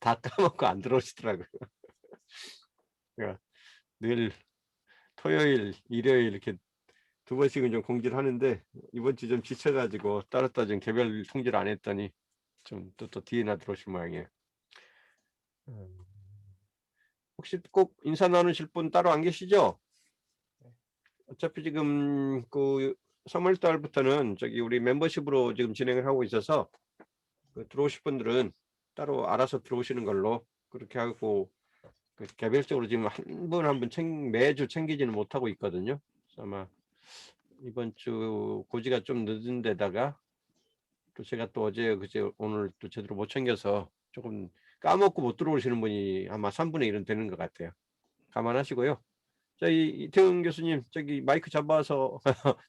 다 까먹고 안 들어오시더라고요. 제가 늘 토요일, 일요일 이렇게 두 번씩은 좀 공지를 하는데 이번 주 좀 지쳐 가지고 따로따로 좀 개별 통지를 안 했더니 좀 또 뒤에나 들어오신 모양이에요. 음. 혹시 꼭 인사 나누실 분 따로 안 계시죠? 어차피 지금 그 3월 달부터는 저기 우리 멤버십으로 지금 진행을 하고 있어서 그 들어오실 분들은 따로 알아서 들어오시는 걸로 그렇게 하고, 그 개별적으로 지금 한 분 한 분 매주 챙기지는 못하고 있거든요. 그래서 아마 이번 주 고지가 좀 늦은 데다가 또 제가 또 어제 그제 오늘 또 제대로 못 챙겨서 조금 까먹고 못 들어오시는 분이 아마 3분의 1은 되는 것 같아요. 감안하시고요. 저희 이태훈 교수님 저기 마이크 잡아서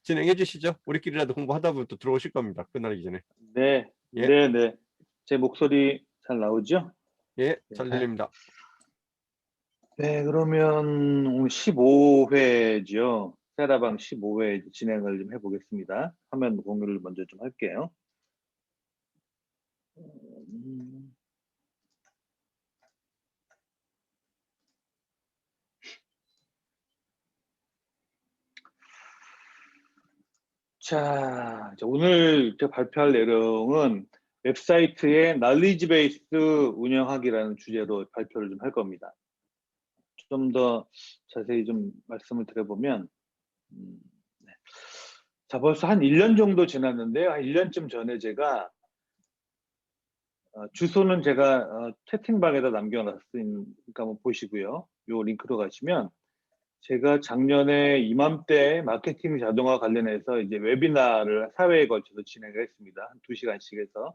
진행해 주시죠. 우리끼리라도 공부하다 보면 또 들어오실 겁니다. 끝나기 전에. 네. 예, 네네. 제 목소리 잘 나오죠? 예, 네. 잘 들립니다. 네, 그러면 오늘 15회죠. 세라방 15회 진행을 좀 해보겠습니다. 화면 공유를 먼저 좀 할게요. 음, 자, 이제 오늘 제가 발표할 내용은 웹사이트의 knowledge base 운영하기라는 주제로 발표를 좀 할 겁니다. 좀 더 자세히 좀 말씀을 드려보면, 네. 자, 벌써 한 1년 정도 지났는데요. 한 1년쯤 전에 제가 주소는 제가 채팅방에다 남겨놨으니까 한번 보시고요. 요 링크로 가시면 제가 작년에 이맘때 마케팅 자동화 관련해서 이제 웨비나를 사회에 걸쳐서 진행을 했습니다. 한 2시간씩 해서.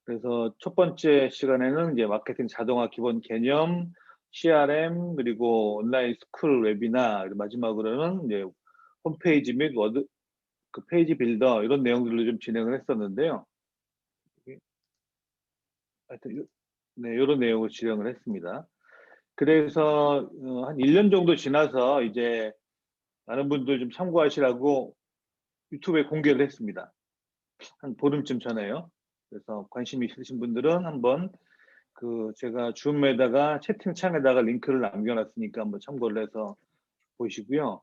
그래서 첫 번째 시간에는 이제 마케팅 자동화 기본 개념, CRM, 그리고 온라인 스쿨 웨비나, 마지막으로는 이제 홈페이지 및 워드, 그 페이지 빌더 이런 내용들로 좀 진행을 했었는데요. 하여튼 네, 이런 내용을 진행을 했습니다. 그래서 한 1년 정도 지나서 이제 많은 분들 좀 참고하시라고 유튜브에 공개를 했습니다. 한 보름쯤 전에요. 그래서 관심 있으신 분들은 한번 그 제가 줌에다가 채팅창에다가 링크를 남겨놨으니까 한번 참고를 해서 보시고요.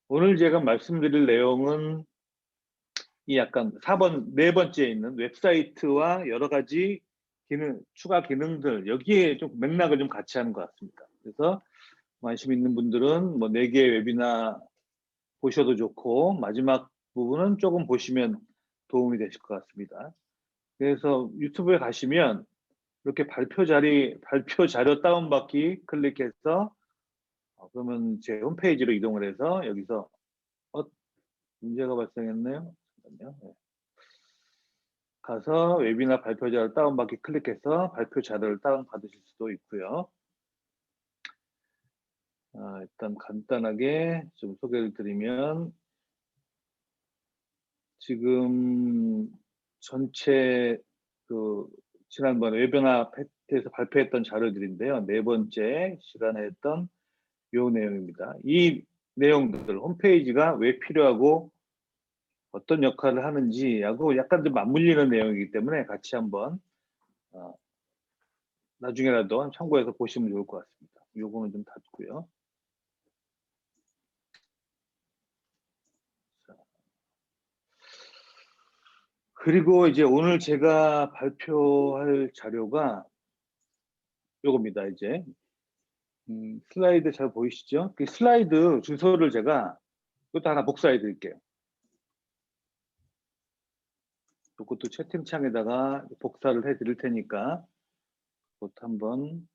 오늘 제가 말씀드릴 내용은 이 약간 4번, 네 번째에 있는 웹사이트와 여러 가지 기능, 추가 기능들, 여기에 좀 맥락을 좀 같이 하는 것 같습니다. 그래서 관심 있는 분들은 뭐 4개의 웨비나 보셔도 좋고, 마지막 부분은 조금 보시면 도움이 되실 것 같습니다. 그래서 유튜브에 가시면 이렇게 발표 자료 다운받기 클릭해서 그러면 제 홈페이지로 이동을 해서 여기서 어, 문제가 발생했네요. 잠깐만요. 네. 가서 웨비나 발표 자료 다운받기 클릭해서 발표 자료를 다운받으실 수도 있고요. 일단 간단하게 좀 소개를 드리면 지금 전체 그 지난번 웨비나 패트에서 발표했던 자료들인데요. 네 번째 시간에 했던 요 내용입니다. 이 내용들 홈페이지가 왜 필요하고 어떤 역할을 하는지하고 약간 좀 맞물리는 내용이기 때문에 같이 한번 나중에라도 참고해서 보시면 좋을 것 같습니다. 요거는 좀 닫고요. 그리고 이제 오늘 제가 발표할 자료가 요겁니다. 이제 슬라이드 잘 보이시죠? 그 슬라이드 주소를 제가 이것도 하나 복사해 드릴게요. 이것도 채팅창에다가 복사를 해 드릴 테니까 그것도 한번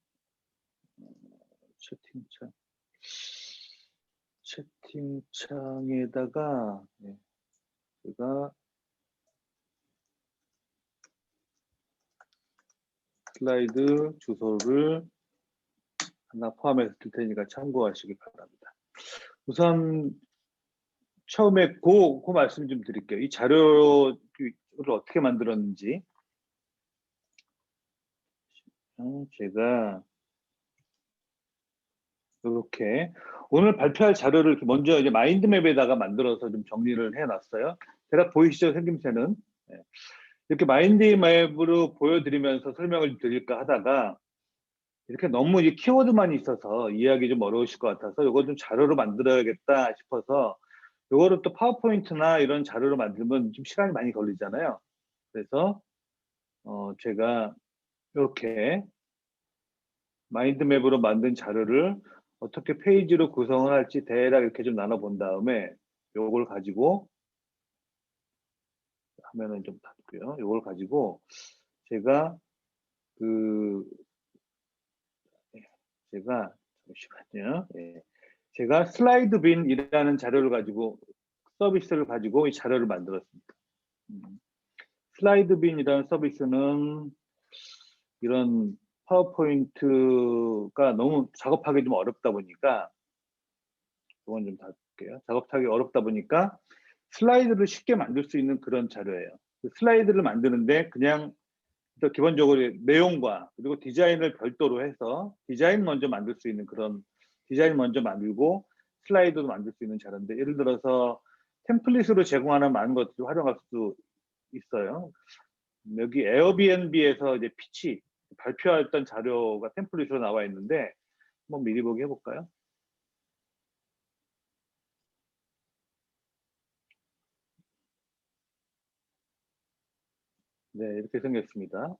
채팅창에다가 제가 슬라이드 주소를 하나 포함해서 드릴 테니까 참고하시기 바랍니다. 우선 처음에 그 말씀 좀 드릴게요. 이 자료를 어떻게 만들었는지. 제가 이렇게 오늘 발표할 자료를 먼저 이제 마인드맵에다가 만들어서 좀 정리를 해놨어요. 제가 보이시죠? 생김새는. 네. 이렇게 마인드맵으로 보여드리면서 설명을 드릴까 하다가 이렇게 너무 이 키워드만 있어서 이해하기 좀 어려우실 것 같아서 이거 좀 자료로 만들어야겠다 싶어서 이거를 또 파워포인트나 이런 자료로 만들면 좀 시간이 많이 걸리잖아요. 그래서 제가 이렇게 마인드맵으로 만든 자료를 어떻게 페이지로 구성을 할지 대략 이렇게 좀 나눠본 다음에 요걸 가지고 화면은 좀 닫고요. 요걸 가지고 제가 그 제가 잠시만요. 예. 제가 슬라이드 빈이라는 자료를 가지고 서비스를 가지고 이 자료를 만들었습니다. 슬라이드 빈이라는 서비스는 이런 파워포인트가 너무 작업하기 좀 어렵다 보니까 이건 좀 닫을게요. 작업하기 어렵다 보니까 슬라이드를 쉽게 만들 수 있는 그런 자료예요. 그 슬라이드를 만드는데 그냥 기본적으로 내용과 그리고 디자인을 별도로 해서 디자인 먼저 만들 수 있는 그런 디자인 먼저 만들고 슬라이드도 만들 수 있는 자료인데 예를 들어서 템플릿으로 제공하는 많은 것들을 활용할 수 있어요. 여기 에어비앤비에서 이제 피치 발표했던 자료가 템플릿으로 나와 있는데 한번 미리 보기 해볼까요? 네, 이렇게 생겼습니다.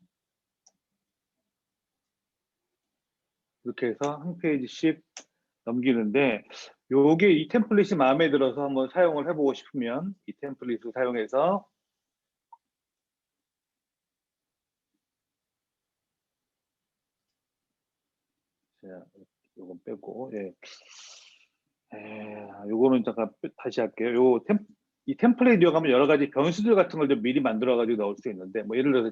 이렇게 해서 한 페이지씩 넘기는데 요게 이 템플릿이 마음에 들어서 한번 사용을 해보고 싶으면 이 템플릿을 사용해서 자, 요건 빼고 예. 요거는 잠깐 다시 할게요. 이 템플릿 이용하면 여러 가지 변수들 같은 걸 좀 미리 만들어 가지고 넣을 수 있는데 뭐 예를 들어서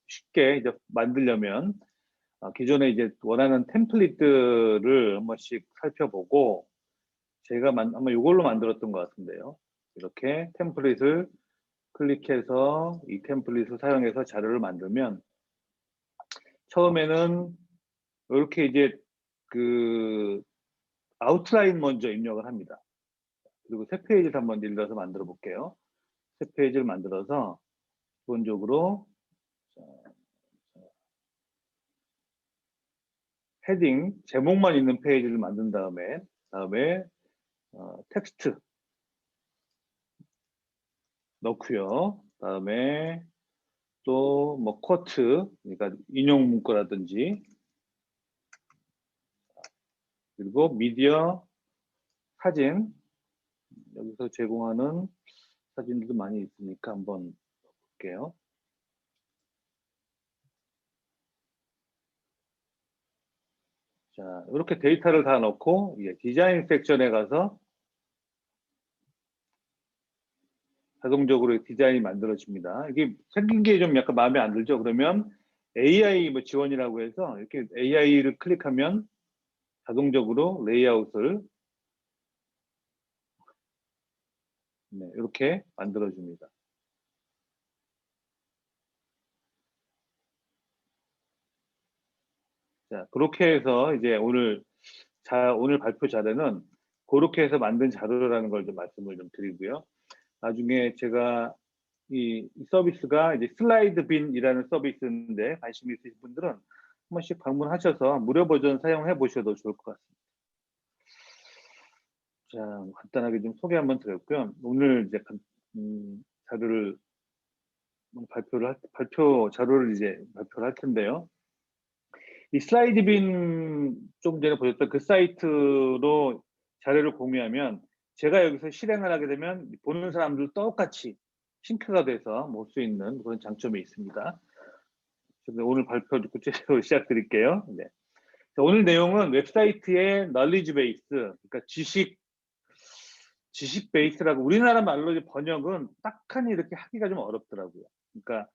쉽게 이제 만들려면 기존에 이제 원하는 템플릿들을 한 번씩 살펴보고 제가 아마 이걸로 만들었던 것 같은데요. 이렇게 템플릿을 클릭해서 이 템플릿을 사용해서 자료를 만들면 처음에는 이렇게 이제 그 아웃라인 먼저 입력을 합니다. 그리고 새 페이지를 한번 일러서 만들어 볼게요. 새 페이지를 만들어서 기본적으로 헤딩 제목만 있는 페이지를 만든 다음에 텍스트 넣고요. 다음에 또 뭐 쿼트 그러니까 인용 문구라든지 그리고 미디어 사진 여기서 제공하는 사진들도 많이 있으니까 한번 볼게요. 자, 이렇게 데이터를 다 넣고 디자인 섹션에 가서 자동적으로 디자인이 만들어집니다. 이게 생긴 게 좀 약간 마음에 안 들죠? 그러면 AI 뭐 지원이라고 해서 이렇게 AI를 클릭하면 자동적으로 레이아웃을 이렇게 만들어줍니다. 자, 그렇게 해서 이제 오늘 발표 자료는 그렇게 해서 만든 자료라는 걸 좀 말씀을 좀 드리고요. 나중에 제가 이 서비스가 이제 슬라이드 빈이라는 서비스인데 관심 있으신 분들은 한 번씩 방문하셔서 무료 버전 사용해 보셔도 좋을 것 같습니다. 자, 간단하게 좀 소개 한번 드렸고요. 오늘 이제 자료를 발표 자료를 이제 발표를 할 텐데요. 이 슬라이드 빈 좀 전에 보셨던 그 사이트로 자료를 공유하면 제가 여기서 실행을 하게 되면 보는 사람들 똑같이 싱크가 돼서 볼 수 있는 그런 장점이 있습니다. 오늘 발표 구체적으로 시작드릴게요. 네. 오늘 내용은 웹사이트의 널리지 베이스, 그러니까 지식 베이스라고 우리나라 말로 번역은 딱하니 이렇게 하기가 좀 어렵더라고요. 그러니까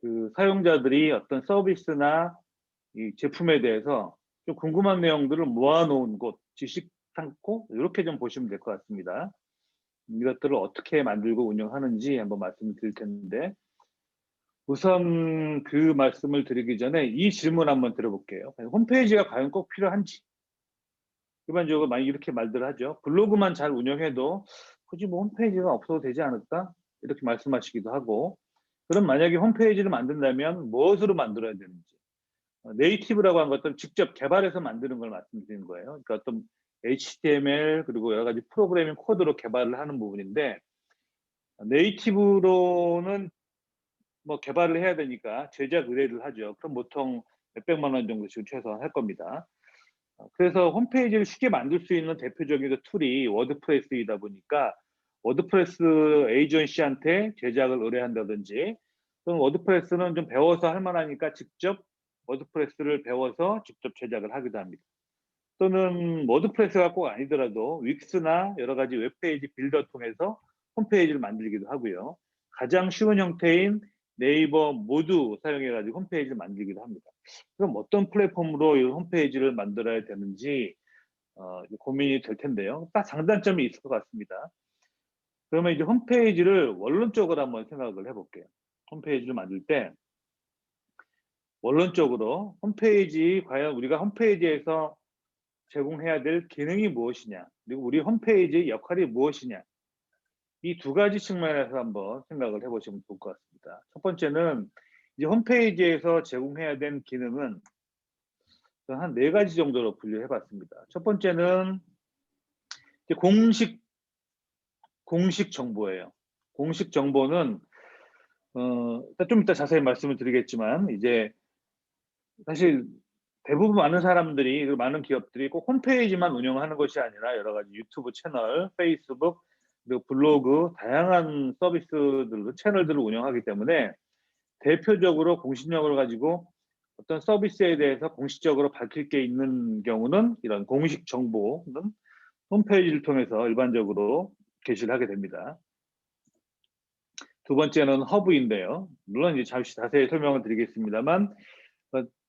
그 사용자들이 어떤 서비스나 이 제품에 대해서 좀 궁금한 내용들을 모아놓은 곳, 지식 창고 이렇게 좀 보시면 될 것 같습니다. 이것들을 어떻게 만들고 운영하는지 한번 말씀을 드릴 텐데 우선 그 말씀을 드리기 전에 이 질문 한번 들어볼게요. 홈페이지가 과연 꼭 필요한지 일반적으로 많이 이렇게 말들 하죠. 블로그만 잘 운영해도 굳이 뭐 홈페이지가 없어도 되지 않을까? 이렇게 말씀하시기도 하고 그럼 만약에 홈페이지를 만든다면 무엇으로 만들어야 되는지. 네이티브라고 한 것들을 직접 개발해서 만드는 걸 말씀드리는 거예요. 그러니까 어떤 HTML 그리고 여러 가지 프로그래밍 코드로 개발을 하는 부분인데, 네이티브로는 뭐 개발을 해야 되니까 제작 의뢰를 하죠. 그럼 보통 몇백만 원 정도씩 최소한 할 겁니다. 그래서 홈페이지를 쉽게 만들 수 있는 대표적인 툴이 워드프레스이다 보니까 워드프레스 에이전시한테 제작을 의뢰한다든지, 또는 워드프레스는 좀 배워서 할 만하니까 직접 워드프레스를 배워서 직접 제작을 하기도 합니다. 또는 워드프레스가 꼭 아니더라도 윅스나 여러 가지 웹페이지 빌더 통해서 홈페이지를 만들기도 하고요. 가장 쉬운 형태인 네이버 모두 사용해 가지고 홈페이지를 만들기도 합니다. 그럼 어떤 플랫폼으로 이 홈페이지를 만들어야 되는지 고민이 될 텐데요. 딱 장단점이 있을 것 같습니다. 그러면 이제 홈페이지를 원론적으로 한번 생각을 해볼게요. 홈페이지를 만들 때 원론적으로 홈페이지, 과연 우리가 홈페이지에서 제공해야 될 기능이 무엇이냐, 그리고 우리 홈페이지의 역할이 무엇이냐, 이 두 가지 측면에서 한번 생각을 해보시면 좋을 것 같습니다. 첫 번째는 이제 홈페이지에서 제공해야 되는 기능은 한 네 가지 정도로 분류해 봤습니다. 첫 번째는 이제 공식 정보예요. 공식 정보는 좀 이따 자세히 말씀을 드리겠지만, 이제 사실 대부분 많은 사람들이, 그리고 많은 기업들이 꼭 홈페이지만 운영하는 것이 아니라 여러 가지 유튜브 채널, 페이스북, 그리고 블로그, 다양한 서비스들, 채널들을 운영하기 때문에 대표적으로 공신력을 가지고 어떤 서비스에 대해서 공식적으로 밝힐 게 있는 경우는 이런 공식 정보는 홈페이지를 통해서 일반적으로 게시를 하게 됩니다. 두 번째는 허브인데요. 물론 이제 잠시 자세히 설명을 드리겠습니다만,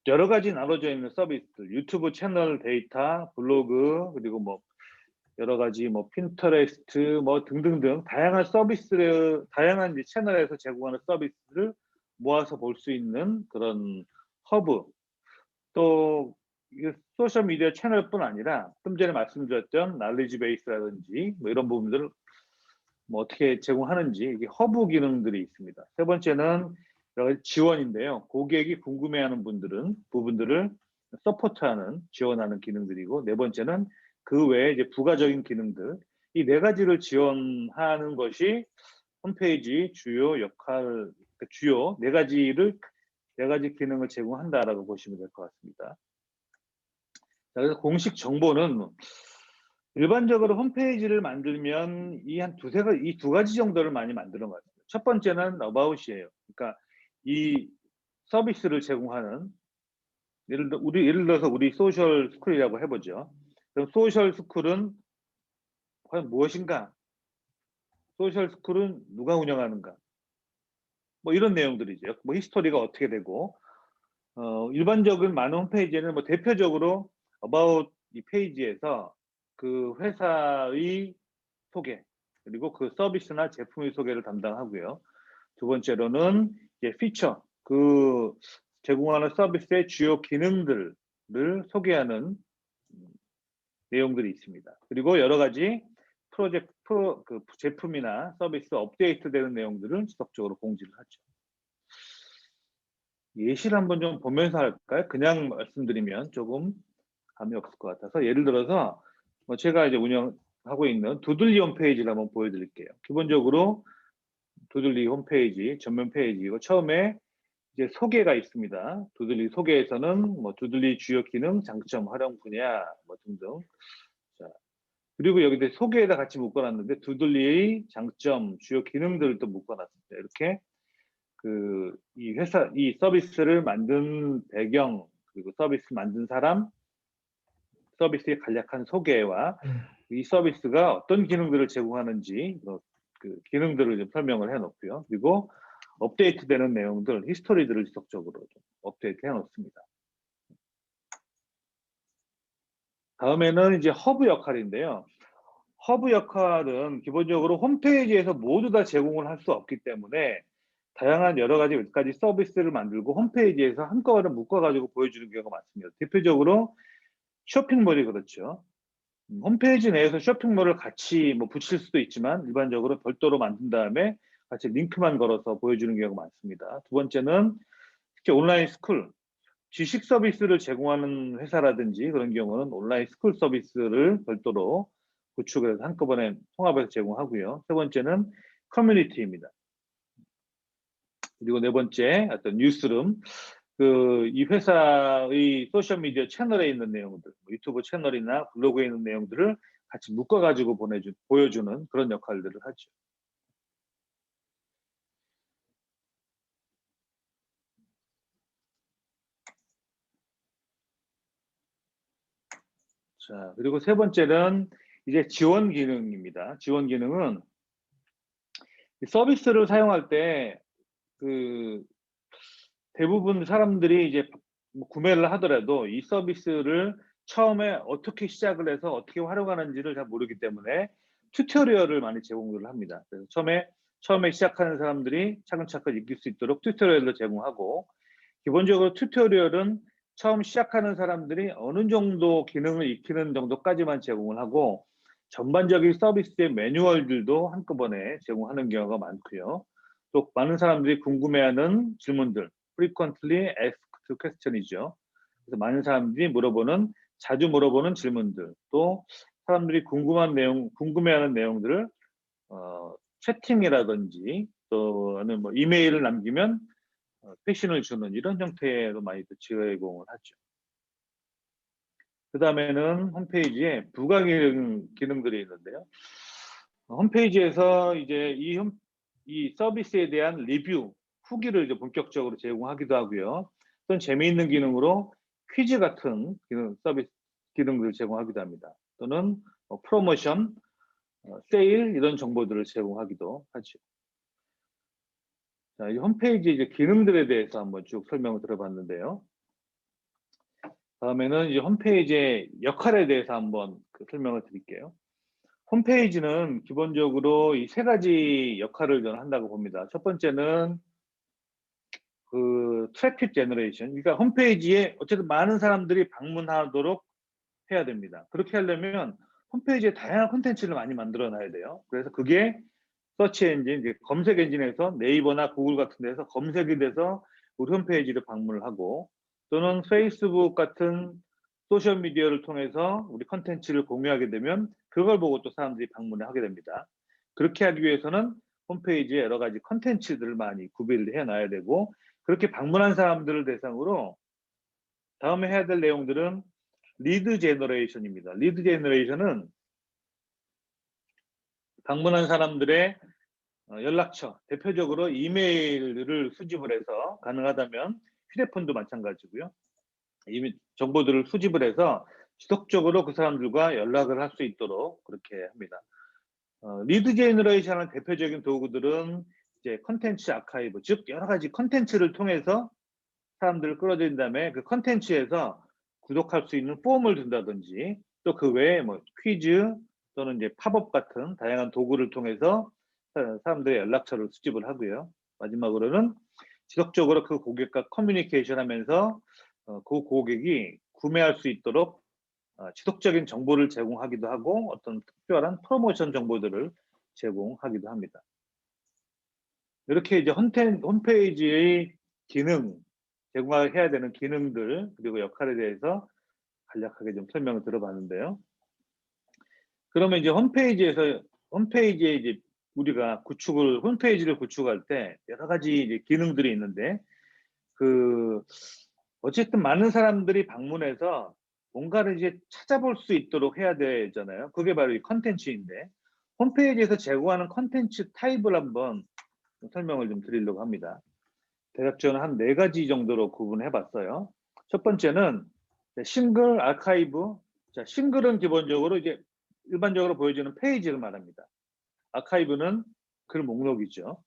여러 가지 나눠져 있는 서비스들, 유튜브 채널 데이터, 블로그, 그리고 뭐 여러 가지 뭐 핀터레스트 뭐 등등등 다양한 서비스를, 다양한 이제 채널에서 제공하는 서비스를 모아서 볼 수 있는 그런 허브. 또 이게 소셜 미디어 채널뿐 아니라 좀 전에 말씀드렸던 날리지 베이스라든지 뭐 이런 부분들을 뭐 어떻게 제공하는지, 이게 허브 기능들이 있습니다. 세 번째는 여러 가지 지원인데요. 고객이 궁금해하는 부분들을 서포트하는, 지원하는 기능들이고, 네 번째는 그 외에 이제 부가적인 기능들, 이 네 가지를 지원하는 것이 홈페이지 주요 역할, 그러니까 주요 네 가지 기능을 제공한다라고 보시면 될 것 같습니다. 자, 그래서 공식 정보는 일반적으로 홈페이지를 만들면 이 두 가지 정도를 많이 만드는 것 같습니다. 첫 번째는 어바웃이에요. 그러니까 이 서비스를 제공하는, 예를 들어서 우리 소셜 스쿨이라고 해보죠. 그럼 소셜 스쿨은 과연 무엇인가? 소셜 스쿨은 누가 운영하는가? 뭐 이런 내용들이죠. 뭐 히스토리가 어떻게 되고, 일반적인 많은 홈페이지에는 뭐 대표적으로 about 이 페이지에서 그 회사의 소개, 그리고 그 서비스나 제품의 소개를 담당하고요. 두 번째로는 이제 피처, 그 제공하는 서비스의 주요 기능들을 소개하는 내용들이 있습니다. 그리고 여러 가지 그 제품이나 서비스 업데이트되는 내용들을 지속적으로 공지를 하죠. 예시를 한번 좀 보면서 할까요? 그냥 말씀드리면 조금 감이 없을 것 같아서, 예를 들어서 뭐 제가 이제 운영하고 있는 두들리 홈페이지를 한번 보여드릴게요. 기본적으로 두들리 홈페이지 전면 페이지고, 처음에 이제 소개가 있습니다. 두들리 소개에서는 뭐 두들리 주요 기능, 장점, 활용 분야 뭐 등등. 자, 그리고 여기 소개에다 같이 묶어놨는데 두들리의 장점, 주요 기능들을 또 묶어놨습니다. 이렇게 이 회사, 이 서비스를 만든 배경, 그리고 서비스 만든 사람, 서비스의 간략한 소개와 이 서비스가 어떤 기능들을 제공하는지 그 기능들을 좀 설명을 해놓고요. 그리고 업데이트되는 내용들, 히스토리들을 지속적으로 좀 업데이트 해놓습니다. 다음에는 이제 허브 역할인데요. 허브 역할은 기본적으로 홈페이지에서 모두 다 제공을 할 수 없기 때문에 다양한 여러 가지 몇 가지 서비스를 만들고 홈페이지에서 한꺼번에 묶어가지고 보여주는 경우가 많습니다. 대표적으로 쇼핑몰이 그렇죠. 홈페이지 내에서 쇼핑몰을 같이 뭐 붙일 수도 있지만 일반적으로 별도로 만든 다음에 같이 링크만 걸어서 보여주는 경우가 많습니다. 두 번째는 특히 온라인 스쿨, 지식 서비스를 제공하는 회사라든지 그런 경우는 온라인 스쿨 서비스를 별도로 구축해서 한꺼번에 통합해서 제공하고요. 세 번째는 커뮤니티입니다. 그리고 네 번째 어떤 뉴스룸, 이 회사의 소셜미디어 채널에 있는 내용들, 유튜브 채널이나 블로그에 있는 내용들을 같이 묶어가지고 보여주는 그런 역할들을 하죠. 자, 그리고 세 번째는 이제 지원 기능입니다. 지원 기능은 서비스를 사용할 때 대부분 사람들이 이제 뭐 구매를 하더라도 이 서비스를 처음에 어떻게 시작을 해서 어떻게 활용하는지를 잘 모르기 때문에 튜토리얼을 많이 제공을 합니다. 그래서 처음에 시작하는 사람들이 차근차근 익힐 수 있도록 튜토리얼을 제공하고, 기본적으로 튜토리얼은 처음 시작하는 사람들이 어느 정도 기능을 익히는 정도까지만 제공을 하고, 전반적인 서비스의 매뉴얼들도 한꺼번에 제공하는 경우가 많고요. 또 많은 사람들이 궁금해하는 질문들, frequently asked question이죠. 그래서 많은 사람들이 자주 물어보는 질문들, 또 사람들이 궁금해하는 내용들을 채팅이라든지 또는 뭐 이메일을 남기면 패신을 주는 이런 형태로 많이 제공을 하죠. 그 다음에는 홈페이지에 부가 기능들이 있는데요. 홈페이지에서 이제 이 서비스에 대한 리뷰, 후기를 이제 본격적으로 제공하기도 하고요. 또는 재미있는 기능으로 퀴즈 같은 서비스 기능들을 제공하기도 합니다. 또는 프로모션, 세일 이런 정보들을 제공하기도 하죠. 자, 이 홈페이지 이제 기능들에 대해서 한번 쭉 설명을 들어봤는데요. 다음에는 이제 홈페이지의 역할에 대해서 한번 설명을 드릴게요. 홈페이지는 기본적으로 이 세 가지 역할을 저는 한다고 봅니다. 첫 번째는 트래픽 제너레이션. 그러니까 홈페이지에 어쨌든 많은 사람들이 방문하도록 해야 됩니다. 그렇게 하려면 홈페이지에 다양한 콘텐츠를 많이 만들어 놔야 돼요. 그래서 그게 서치 엔진, 검색 엔진에서 네이버나 구글 같은 데서 검색이 돼서 우리 홈페이지를 방문을 하고, 또는 페이스북 같은 소셜미디어를 통해서 우리 컨텐츠를 공유하게 되면 그걸 보고 또 사람들이 방문을 하게 됩니다. 그렇게 하기 위해서는 홈페이지에 여러 가지 컨텐츠들을 많이 구비를 해놔야 되고, 그렇게 방문한 사람들을 대상으로 다음에 해야 될 내용들은 리드 제너레이션입니다. 리드 제너레이션은 방문한 사람들의 연락처, 대표적으로 이메일을 수집을 해서, 가능하다면 휴대폰도 마찬가지고요. 이미 정보들을 수집을 해서 지속적으로 그 사람들과 연락을 할 수 있도록 그렇게 합니다. 리드 제너레이션의 대표적인 도구들은 이제 컨텐츠 아카이브, 즉 여러 가지 컨텐츠를 통해서 사람들을 끌어들인 다음에 그 컨텐츠에서 구독할 수 있는 폼을 둔다든지, 또 그 외에 뭐 퀴즈 또는 이제 팝업 같은 다양한 도구를 통해서 사람들의 연락처를 수집을 하고요. 마지막으로는 지속적으로 그 고객과 커뮤니케이션 하면서 그 고객이 구매할 수 있도록 지속적인 정보를 제공하기도 하고, 어떤 특별한 프로모션 정보들을 제공하기도 합니다. 이렇게 이제 홈페이지의 기능, 제공해야 되는 기능들, 그리고 역할에 대해서 간략하게 좀 설명을 들어봤는데요. 그러면 이제 홈페이지에 이제 우리가 홈페이지를 구축할 때 여러 가지 이제 기능들이 있는데, 어쨌든 많은 사람들이 방문해서 뭔가를 이제 찾아볼 수 있도록 해야 되잖아요. 그게 바로 이 컨텐츠인데, 홈페이지에서 제공하는 컨텐츠 타입을 한번 설명을 좀 드리려고 합니다. 대략 저는 한 4가지 정도로 구분해 봤어요. 첫 번째는 싱글 아카이브. 자, 싱글은 기본적으로 이제 일반적으로 보여주는 페이지를 말합니다. 아카이브는 글 목록이죠.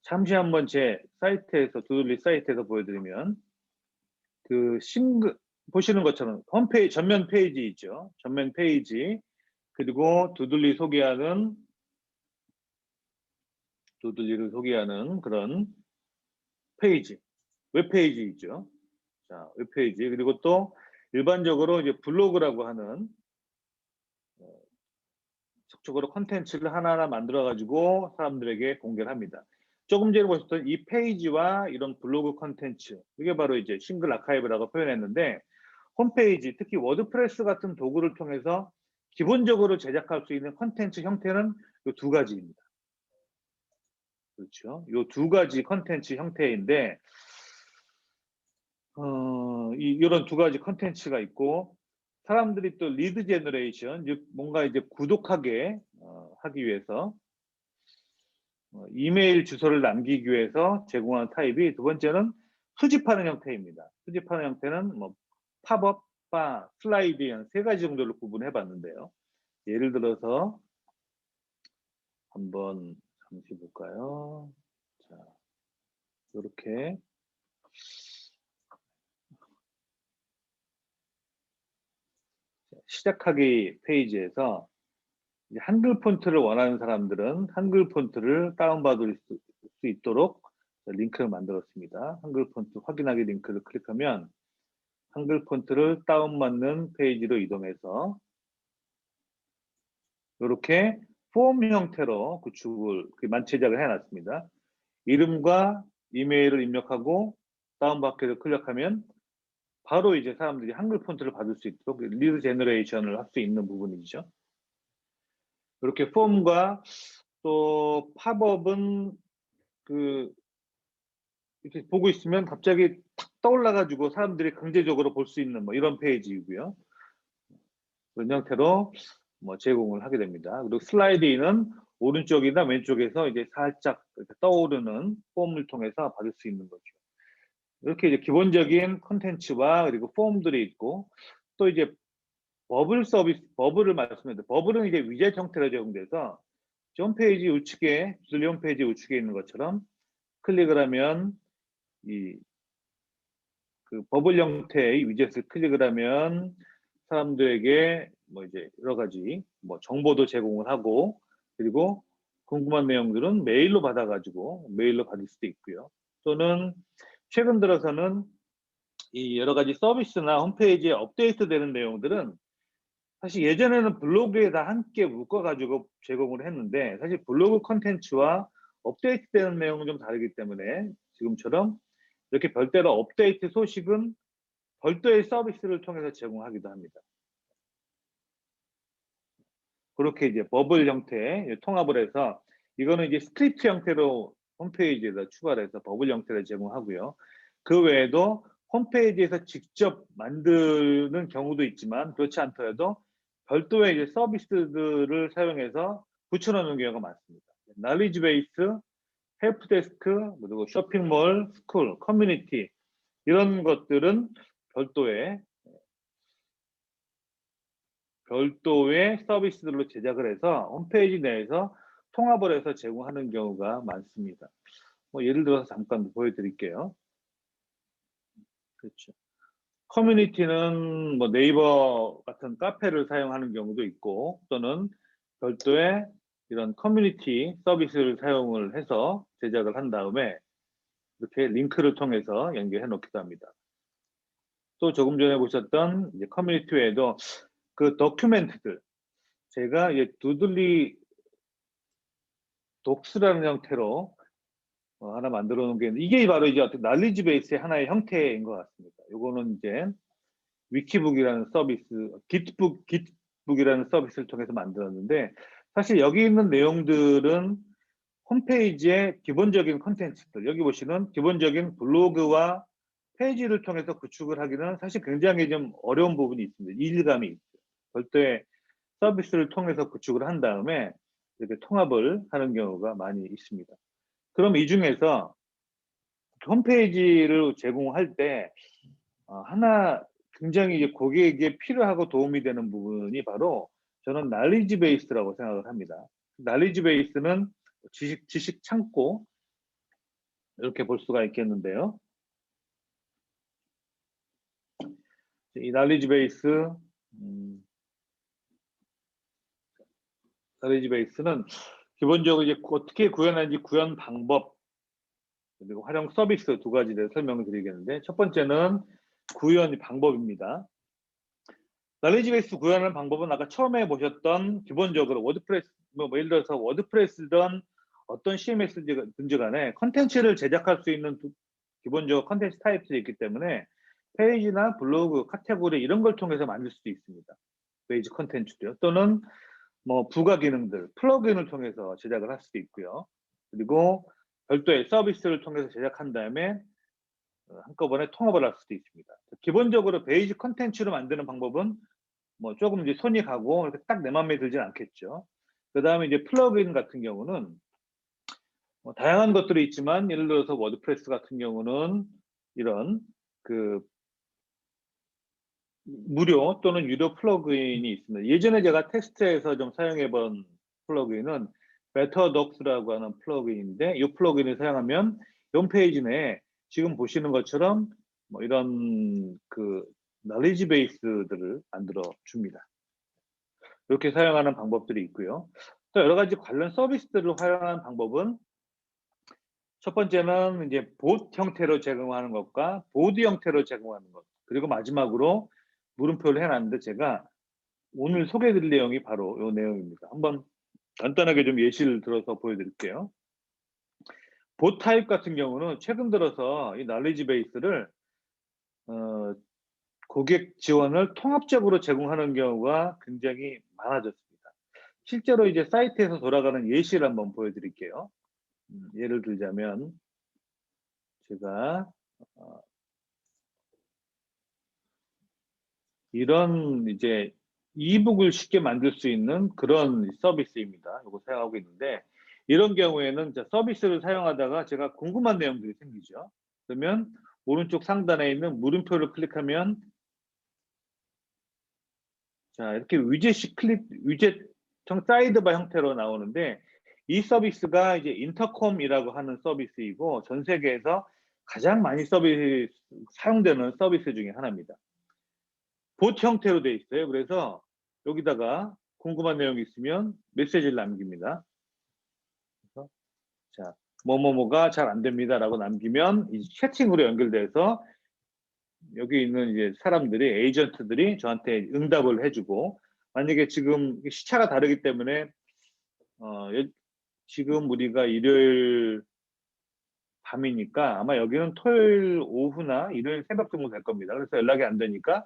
잠시 한번 제 사이트에서, 두들리 사이트에서 보여드리면, 보시는 것처럼 홈페이지 전면 페이지 있죠. 전면 페이지, 그리고 두들리를 소개하는 그런 페이지, 웹페이지 있죠. 자, 웹페이지, 그리고 또 일반적으로 이제 블로그라고 하는 계속적으로 컨텐츠를 하나하나 만들어 가지고 사람들에게 공개를 합니다. 조금 전에 보셨던 이 페이지와 이런 블로그 컨텐츠, 이게 바로 이제 싱글 아카이브라고 표현했는데, 홈페이지, 특히 워드프레스 같은 도구를 통해서 기본적으로 제작할 수 있는 컨텐츠 형태는 이 두 가지입니다. 그렇죠? 이 두 가지 컨텐츠 형태인데, 이런 두 가지 컨텐츠가 있고, 사람들이 또 리드 제너레이션, 즉 뭔가 이제 구독하게 하기 위해서 이메일 주소를 남기기 위해서 제공하는 타입이, 두 번째는 수집하는 형태입니다. 수집하는 형태는 뭐 팝업, 바, 슬라이드 이런 세 가지 정도로 구분해 봤는데요. 예를 들어서 한번 잠시 볼까요? 자, 이렇게 시작하기 페이지에서 이제 한글 폰트를 원하는 사람들은 한글 폰트를 다운받을 수 있도록 링크를 만들었습니다. 한글 폰트 확인하기 링크를 클릭하면 한글 폰트를 다운받는 페이지로 이동해서 이렇게 폼 형태로 구축을 만체작을 해놨습니다. 이름과 이메일을 입력하고 다운받기를 클릭하면 바로 이제 사람들이 한글 폰트를 받을 수 있도록 리드 제너레이션을 할 수 있는 부분이죠. 이렇게 폼과 또 팝업은 이렇게 보고 있으면 갑자기 탁 떠올라가지고 사람들이 강제적으로 볼 수 있는 뭐 이런 페이지이고요. 그런 형태로 뭐 제공을 하게 됩니다. 그리고 슬라이드인은 오른쪽이나 왼쪽에서 이제 살짝 떠오르는 폼을 통해서 받을 수 있는 거죠. 이렇게 이제 기본적인 컨텐츠와 그리고 폼들이 있고, 또 이제 버블 서비스, 버블을 말씀드렸는데, 버블은 이제 위젯 형태로 제공돼서 홈페이지 우측에, 주들리 홈페이지 우측에 있는 것처럼 클릭을 하면 그 버블 형태의 위젯을 클릭을 하면 사람들에게 뭐 이제 여러 가지 뭐 정보도 제공을 하고, 그리고 궁금한 내용들은 메일로 받아가지고 메일로 받을 수도 있고요. 또는 최근 들어서는 이 여러 가지 서비스나 홈페이지에 업데이트되는 내용들은 사실 예전에는 블로그에 다 함께 묶어가지고 제공을 했는데, 사실 블로그 컨텐츠와 업데이트되는 내용은 좀 다르기 때문에 지금처럼 이렇게 별도로 업데이트 소식은 별도의 서비스를 통해서 제공하기도 합니다. 그렇게 이제 버블 형태의 통합을 해서, 이거는 이제 스크립트 형태로 홈페이지에다 추가를 해서 버블 형태를 제공하고요. 그 외에도 홈페이지에서 직접 만드는 경우도 있지만, 그렇지 않더라도 별도의 이제 서비스들을 사용해서 붙여놓는 경우가 많습니다. 날리지 베이스, 헬프데스크, 그리고 쇼핑몰, 스쿨, 커뮤니티, 이런 것들은 별도의 서비스들로 제작을 해서 홈페이지 내에서 통합을 해서 제공하는 경우가 많습니다. 뭐 예를 들어서 잠깐 보여드릴게요. 그렇죠. 커뮤니티는 뭐 네이버 같은 카페를 사용하는 경우도 있고, 또는 별도의 이런 커뮤니티 서비스를 사용을 해서 제작을 한 다음에 이렇게 링크를 통해서 연결해 놓기도 합니다. 또 조금 전에 보셨던 이제 커뮤니티 외에도 그 도큐멘트들, 제가 이제 두들리 독스라는 형태로 하나 만들어 놓은 게 있는데, 이게 바로 이제 어떤 날리지 베이스의 하나의 형태인 것 같습니다. 요거는 이제 위키북이라는 서비스, 깃북이라는 서비스를 통해서 만들었는데, 사실 여기 있는 내용들은 홈페이지의 기본적인 컨텐츠들, 여기 보시는 기본적인 블로그와 페이지를 통해서 구축을 하기는 사실 굉장히 좀 어려운 부분이 있습니다. 이질감이 있어요. 별도의 서비스를 통해서 구축을 한 다음에 이렇게 통합을 하는 경우가 많이 있습니다. 그럼 이 중에서 홈페이지를 제공할 때 하나 굉장히 이제 고객에게 필요하고 도움이 되는 부분이 바로, 저는 날리지 베이스라고 생각을 합니다. 날리지 베이스는 지식 창고, 이렇게 볼 수가 있겠는데요. 이 날리지 베이스는 기본적으로 이제 어떻게 구현하는지 구현 방법, 그리고 활용 서비스 두 가지를 설명을 드리겠는데, 첫 번째는 구현 방법입니다. 날리지 베이스 구현하는 방법은 아까 처음에 보셨던 기본적으로 워드프레스, 뭐 예를 들어서 워드프레스든 어떤 CMS든지 간에 컨텐츠를 제작할 수 있는 기본적 컨텐츠 타입들이 있기 때문에 페이지나 블로그, 카테고리 이런 걸 통해서 만들 수도 있습니다. 페이지 컨텐츠도요. 또는 뭐 부가 기능들, 플러그인을 통해서 제작을 할 수도 있고요. 그리고 별도의 서비스를 통해서 제작한 다음에 한꺼번에 통합을 할 수도 있습니다. 기본적으로 베이직 컨텐츠로 만드는 방법은 뭐 조금 이제 손이 가고 이렇게 딱 내 맘에 들진 않겠죠. 그 다음에 이제 플러그인 같은 경우는 뭐 다양한 것들이 있지만 예를 들어서 워드프레스 같은 경우는 이런 그 무료 또는 유료 플러그인이 있습니다. 예전에 제가 테스트에서 좀 사용해 본 플러그인은 베터독스라고 하는 플러그인인데 이 플러그인을 사용하면 홈페이지 내에 지금 보시는 것처럼 뭐 이런 그 knowledge 베이스들을 만들어 줍니다. 이렇게 사용하는 방법들이 있고요. 또 여러 가지 관련 서비스들을 활용하는 방법은 첫 번째는 이제 봇 형태로 제공하는 것과 보드 형태로 제공하는 것, 그리고 마지막으로 물음표를 해놨는데 제가 오늘 소개해드릴 내용이 바로 이 내용입니다. 한번 간단하게 좀 예시를 들어서 보여드릴게요. 봇 타입 같은 경우는 최근 들어서 이 knowledge 베이스를 고객 지원을 통합적으로 제공하는 경우가 굉장히 많아졌습니다. 실제로 이제 사이트에서 돌아가는 예시를 한번 보여드릴게요. 예를 들자면 제가 이런 이제 이북을 쉽게 만들 수 있는 그런 서비스입니다. 이거 사용하고 있는데 이런 경우에는 서비스를 사용하다가 제가 궁금한 내용들이 생기죠. 그러면 오른쪽 상단에 있는 물음표를 클릭하면 자 이렇게 위젯 사이드바 형태로 나오는데 이 서비스가 이제 인터콤이라고 하는 서비스이고 전 세계에서 가장 많이 사용되는 서비스 중에 하나입니다. 봇 형태로 되어 있어요. 그래서 여기다가 궁금한 내용이 있으면 메시지를 남깁니다. 그래서 자, 뭐뭐뭐가 잘 안 됩니다라고 남기면 이 채팅으로 연결돼서 여기 있는 이제 사람들이 에이전트들이 저한테 응답을 해주고 만약에 지금 시차가 다르기 때문에 지금 우리가 일요일 밤이니까 아마 여기는 토요일 오후나 일요일 새벽 정도 될 겁니다. 그래서 연락이 안 되니까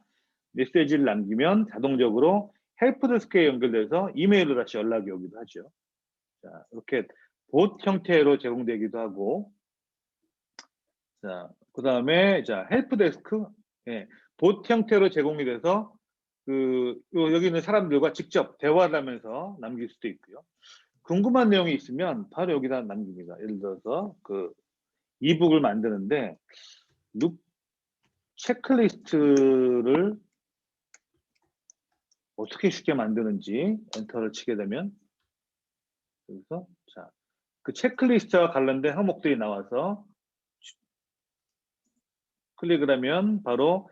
메시지를 남기면 자동적으로 헬프데스크에 연결돼서 이메일로 다시 연락이 오기도 하죠. 자, 이렇게 봇 형태로 제공되기도 하고, 자, 그 다음에 자 헬프데스크, 예, 봇 형태로 제공이 돼서 여기 있는 사람들과 직접 대화를 하면서 남길 수도 있고요. 궁금한 내용이 있으면 바로 여기다 남깁니다. 예를 들어서 이북을 만드는데 체크리스트를 어떻게 쉽게 만드는지 엔터를 치게 되면 여기서 자, 그 체크리스트와 관련된 항목들이 나와서 클릭을 하면 바로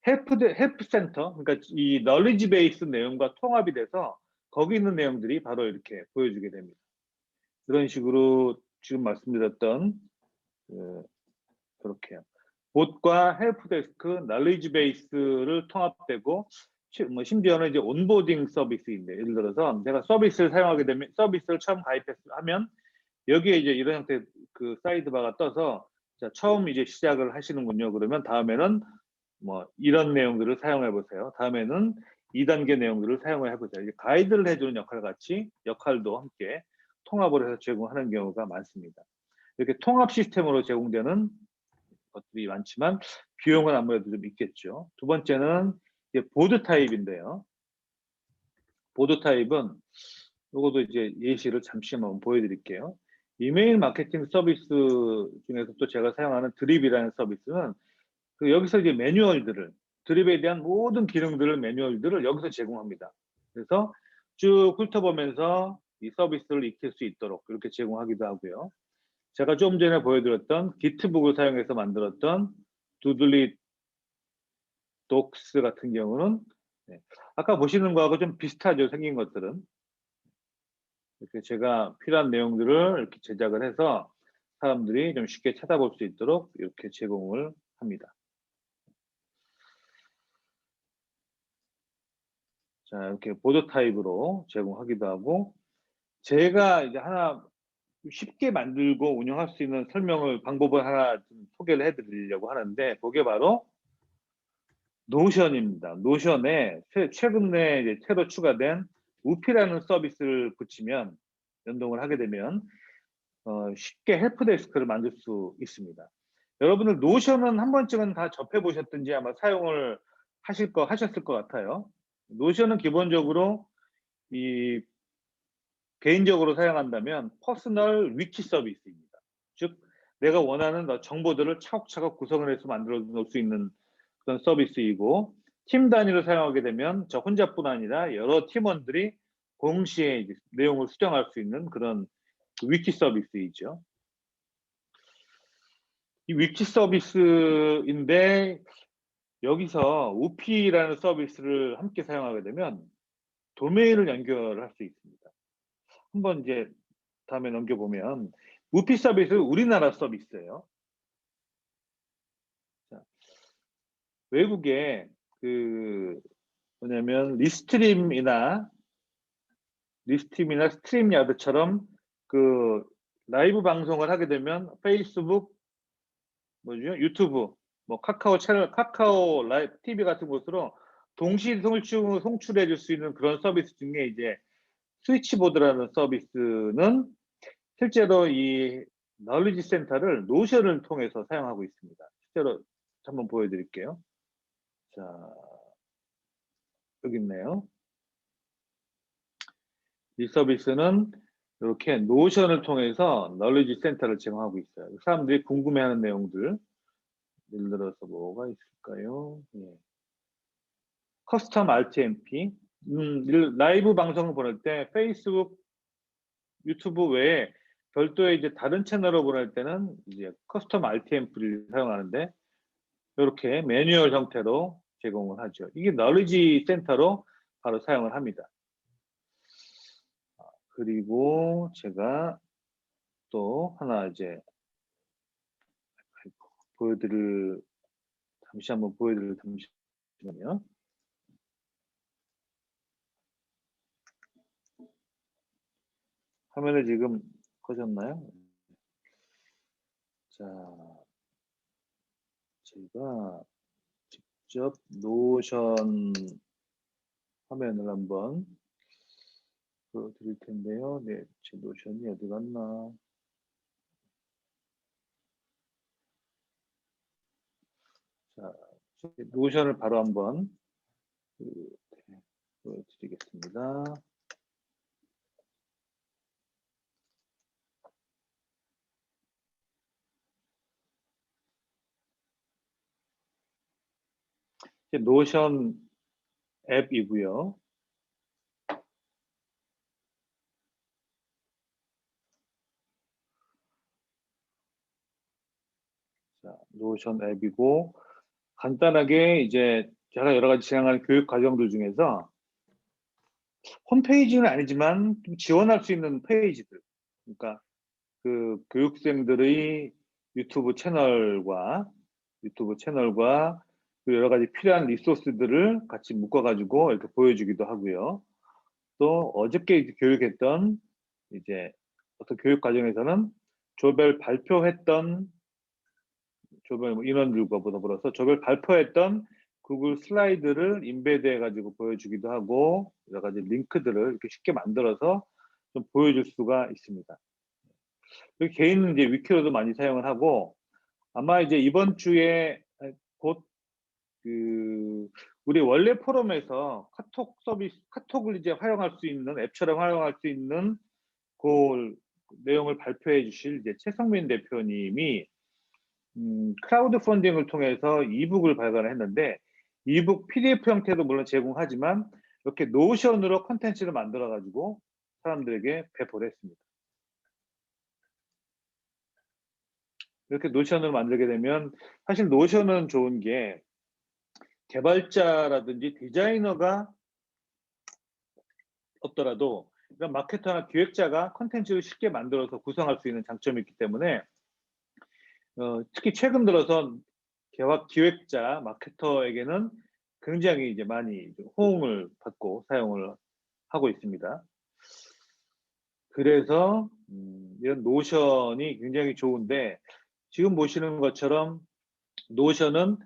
헬프 센터, 그러니까 이 널리지 베이스 내용과 통합이 돼서 거기 있는 내용들이 바로 이렇게 보여주게 됩니다. 이런 식으로 지금 말씀드렸던 그렇게요. 봇과 헬프데스크, 널리지 베이스를 통합되고 심지어는 이제 온보딩 서비스인데 예를 들어서 제가 서비스를 사용하게 되면 서비스를 처음 가입하면 여기에 이제 이런 형태 그 사이드바가 떠서 자, 처음 이제 시작을 하시는군요. 그러면 다음에는 뭐 이런 내용들을 사용해 보세요. 다음에는 2단계 내용들을 사용해 보세요. 이제 가이드를 해주는 역할도 함께 통합을 해서 제공하는 경우가 많습니다. 이렇게 통합 시스템으로 제공되는 것들이 많지만 비용은 아무래도 좀 있겠죠. 두 번째는 이제 보드 타입인데요. 보드 타입은 이것도 이제 예시를 잠시만 보여드릴게요. 이메일 마케팅 서비스 중에서 또 제가 사용하는 드립이라는 서비스는 여기서 이제 드립에 대한 모든 기능들을 매뉴얼들을 여기서 제공합니다. 그래서 쭉 훑어보면서 이 서비스를 익힐 수 있도록 이렇게 제공하기도 하고요. 제가 좀 전에 보여드렸던 기트북을 사용해서 만들었던 두들리 독스 같은 경우는 아까 보시는 거하고 좀 비슷하죠. 생긴 것들은. 이렇게 제가 필요한 내용들을 이렇게 제작을 해서 사람들이 좀 쉽게 찾아볼 수 있도록 이렇게 제공을 합니다. 자, 이렇게 보드 타입으로 제공하기도 하고, 제가 이제 하나 쉽게 만들고 운영할 수 있는 방법을 하나 좀 소개를 해드리려고 하는데, 그게 바로 노션입니다. 노션에 최근에 이제 새로 추가된 우피라는 서비스를 붙이면, 연동을 하게 되면 쉽게 헬프데스크를 만들 수 있습니다. 여러분들 노션은 한 번쯤은 다 접해 보셨든지 아마 사용을 하셨을 것 같아요. 노션은 기본적으로 개인적으로 사용한다면 퍼스널 위키 서비스입니다. 즉 내가 원하는 정보들을 차곡차곡 구성을 해서 만들어 놓을 수 있는 그런 서비스이고, 팀 단위로 사용하게 되면 저 혼자뿐 아니라 여러 팀원들이 동시에 이제 내용을 수정할 수 있는 그런 위키 서비스이죠. 이 위키 서비스인데, 여기서 우피라는 서비스를 함께 사용하게 되면 도메인을 연결할 수 있습니다. 한번 이제 다음에 넘겨보면, 우피 서비스 우리나라 서비스예요. 자, 외국에 뭐냐면 리스트림이나 스트림야드처럼 라이브 방송을 하게 되면 페이스북, 유튜브, 카카오 채널, 카카오 라이브 TV 같은 곳으로 동시 송출해 줄 수 있는 그런 서비스 중에 이제 스위치보드라는 서비스는 실제로 이 널리지 센터를 노션을 통해서 사용하고 있습니다. 실제로 한번 보여드릴게요. 자, 여기 있네요. 이 서비스는 이렇게 노션을 통해서 널리지 센터를 제공하고 있어요. 사람들이 궁금해하는 내용들, 예를 들어서 뭐가 있을까요? 예. 커스텀 RTMP, 라이브 방송을 보낼 때 페이스북, 유튜브 외에 별도의 이제 다른 채널을 보낼 때는 이제 커스텀 RTMP를 사용하는데, 이렇게 매뉴얼 형태로 제공을 하죠. 이게 널리지 센터로 바로 사용을 합니다. 그리고 제가 또 하나 이제 잠시만요. 화면에 지금 꺼졌나요? 자, 제가 직접 노션 화면을 한번 보여드릴 텐데요. 네, 제 노션이 어디 갔나? 자, 노션을 바로 한번 보여드리겠습니다. 노션 앱이고요. 자, 노션 앱이고, 간단하게 이제 제가 여러 가지 진행하는 교육 과정들 중에서 홈페이지는 아니지만 좀 지원할 수 있는 페이지들, 그러니까 교육생들의 유튜브 채널과 여러 가지 필요한 리소스들을 같이 묶어가지고 이렇게 보여주기도 하고요. 또 어저께 교육했던 이제 어떤 교육 과정에서는 조별 인원들과 더불어서 조별 발표했던 구글 슬라이드를 인베드 해가지고 보여주기도 하고, 여러 가지 링크들을 이렇게 쉽게 만들어서 좀 보여줄 수가 있습니다. 개인 이제 위키로도 많이 사용을 하고, 아마 이제 이번 주에 곧 우리 원래 포럼에서 카톡을 이제 활용할 수 있는 앱처럼 활용할 수 있는 그 내용을 발표해 주실 이제 최성민 대표님이 크라우드 펀딩을 통해서 이북을 발간했는데, 이북 PDF 형태도 물론 제공하지만 이렇게 노션으로 컨텐츠를 만들어 가지고 사람들에게 배포를 했습니다. 이렇게 노션을 만들게 되면, 사실 노션은 좋은 게 개발자라든지 디자이너가 없더라도 이런 마케터나 기획자가 컨텐츠를 쉽게 만들어서 구성할 수 있는 장점이 있기 때문에, 특히 최근 들어서 기획자, 마케터에게는 굉장히 이제 많이 좀 호응을 받고 사용을 하고 있습니다. 그래서 이런 노션이 굉장히 좋은데 지금 보시는 것처럼 노션은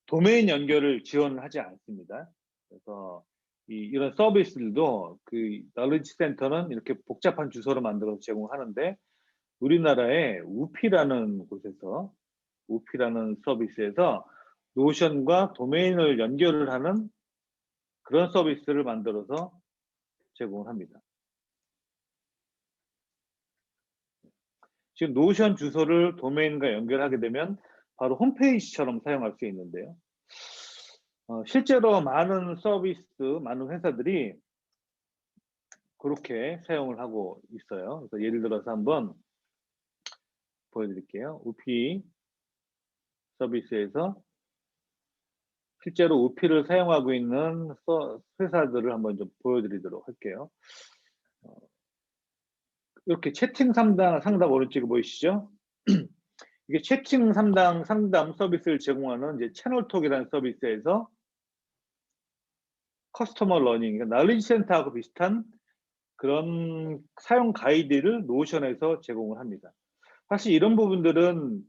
도메인 연결을 지원하지 않습니다. 그래서 이런 서비스들도 그 knowledge 센터는 이렇게 복잡한 주소를 만들어서 제공하는데 우리나라의 우피라는 곳에서 우피라는 서비스에서 노션과 도메인을 연결을 하는 그런 서비스를 만들어서 제공을 합니다. 지금 노션 주소를 도메인과 연결하게 되면 바로 홈페이지처럼 사용할 수 있는데요. 실제로 많은 서비스, 많은 회사들이 그렇게 사용을 하고 있어요. 그래서 예를 들어서 한번 보여드릴게요. 우피 서비스에서 실제로 우피를 사용하고 있는 회사들을 한번 좀 보여드리도록 할게요. 이렇게 채팅 상담 오른쪽에 보이시죠? 이게 채팅 상담 서비스를 제공하는 이제 채널톡이라는 서비스에서 커스터머 러닝, 그러니까 나리지 센터하고 비슷한 그런 사용 가이드를 노션에서 제공을 합니다. 사실 이런 부분들은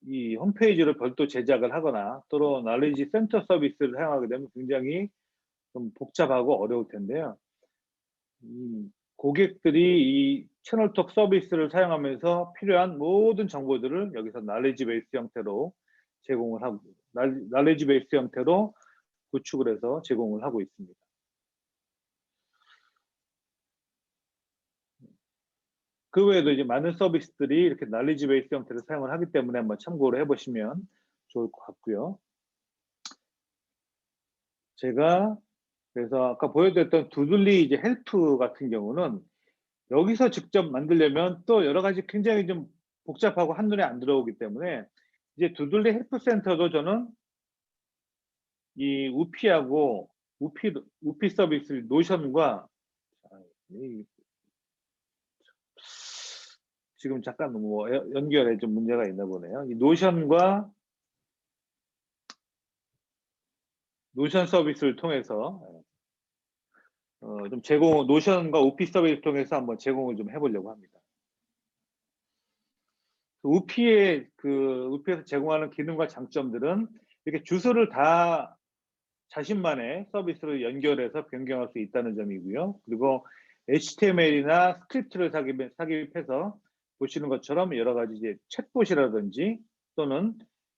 이 홈페이지를 별도 제작을 하거나 또는 나리지 센터 서비스를 사용하게 되면 굉장히 좀 복잡하고 어려울 텐데요. 고객들이 이 채널톡 서비스를 사용하면서 필요한 모든 정보들을 여기서 나레지 베이스 형태로 제공을 하고 나레지 베이스 형태로 구축을 해서 제공을 하고 있습니다. 그 외에도 이제 많은 서비스들이 이렇게 나레지 베이스 형태를 사용을 하기 때문에 한번 참고를 해보시면 좋을 것 같고요. 제가 그래서 아까 보여드렸던 두들리 이제 헬프 같은 경우는 여기서 직접 만들려면 또 여러 가지 굉장히 좀 복잡하고 한눈에 안 들어오기 때문에 이제 두들리 헬프 센터도 저는 이 우피하고 우피 서비스 노션과 지금 잠깐 뭐 연결에 좀 문제가 있나 보네요. 이 노션과 노션 서비스를 통해서 좀 노션과 우피 서비스를 통해서 한번 제공을 좀 해보려고 합니다. 우피에서 제공하는 기능과 장점들은 이렇게 주소를 다 자신만의 서비스로 연결해서 변경할 수 있다는 점이고요. 그리고 HTML이나 스크립트를 삽입해서 보시는 것처럼 여러 가지 이제 챗봇이라든지 또는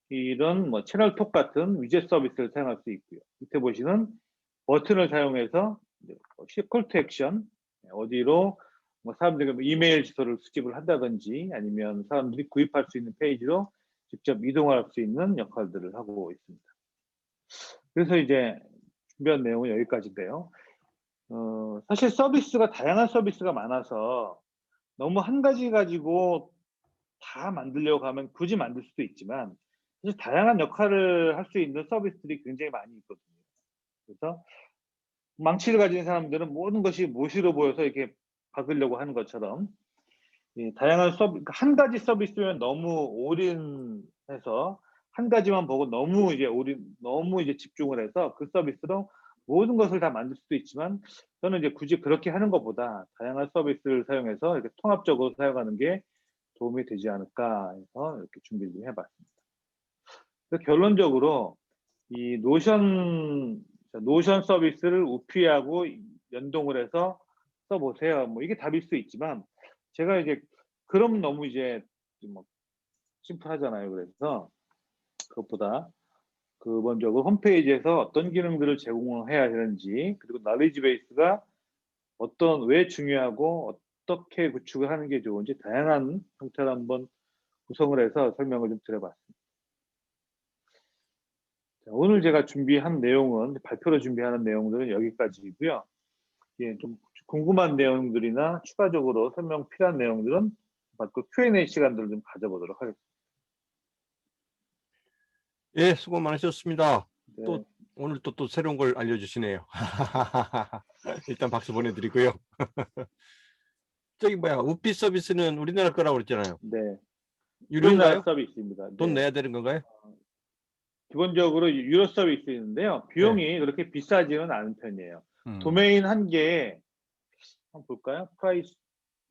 이런 뭐 채널톡 같은 위젯 서비스를 사용할 수 있고요. 밑에 보시는 버튼을 사용해서 콜 투 액션 어디로 뭐 사람들이 이메일 주소를 수집을 한다든지 아니면 사람들이 구입할 수 있는 페이지로 직접 이동할 수 있는 역할들을 하고 있습니다. 그래서 이제 준비한 내용은 여기까지인데요. 사실 다양한 서비스가 많아서 너무 한 가지 가지고 다 만들려고 하면 굳이 만들 수도 있지만 사실 다양한 역할을 할 수 있는 서비스들이 굉장히 많이 있거든요. 그래서 망치를 가진 사람들은 모든 것이 모시로 보여서 이렇게 박으려고 하는 것처럼 다양한 그러니까 한 가지 서비스면 너무 올인해서 한 가지만 보고 너무 이제 집중을 해서 그 서비스로 모든 것을 다 만들 수도 있지만 저는 이제 굳이 그렇게 하는 것보다 다양한 서비스를 사용해서 이렇게 통합적으로 사용하는 게 도움이 되지 않을까 해서 이렇게 준비를 해봤습니다. 그래서 결론적으로 이 노션 서비스를 우피하고 연동을 해서 써보세요. 뭐 이게 답일 수 있지만 제가 이제 그럼 너무 이제 뭐 심플하잖아요. 그래서 그것보다 근본적으로 홈페이지에서 어떤 기능들을 제공해야 되는지 그리고 나레지 베이스가 왜 중요하고 어떻게 구축을 하는 게 좋은지 다양한 형태로 한번 구성을 해서 설명을 좀 드려봤습니다. 자, 오늘 제가 준비한 내용은 발표로 준비하는 내용들은 여기까지이고요. 좀 궁금한 내용들이나 추가적으로 설명 필요한 내용들은 Q&A 시간들을 좀 가져보도록 하겠습니다. 예, 수고 많으셨습니다. 네. 또 오늘 또 새로운 걸 알려주시네요. 일단 박수 보내드리고요. 저기 뭐야, 우피 서비스는 우리나라 거라고 그랬잖아요. 네. 유료인가요? 우리나라 서비스입니다. 돈 네. 내야 되는 건가요? 기본적으로 유료 서비스인데요. 비용이 그렇게 비싸지는 않은 편이에요. 도메인 한 개에 한번 볼까요? 프라이스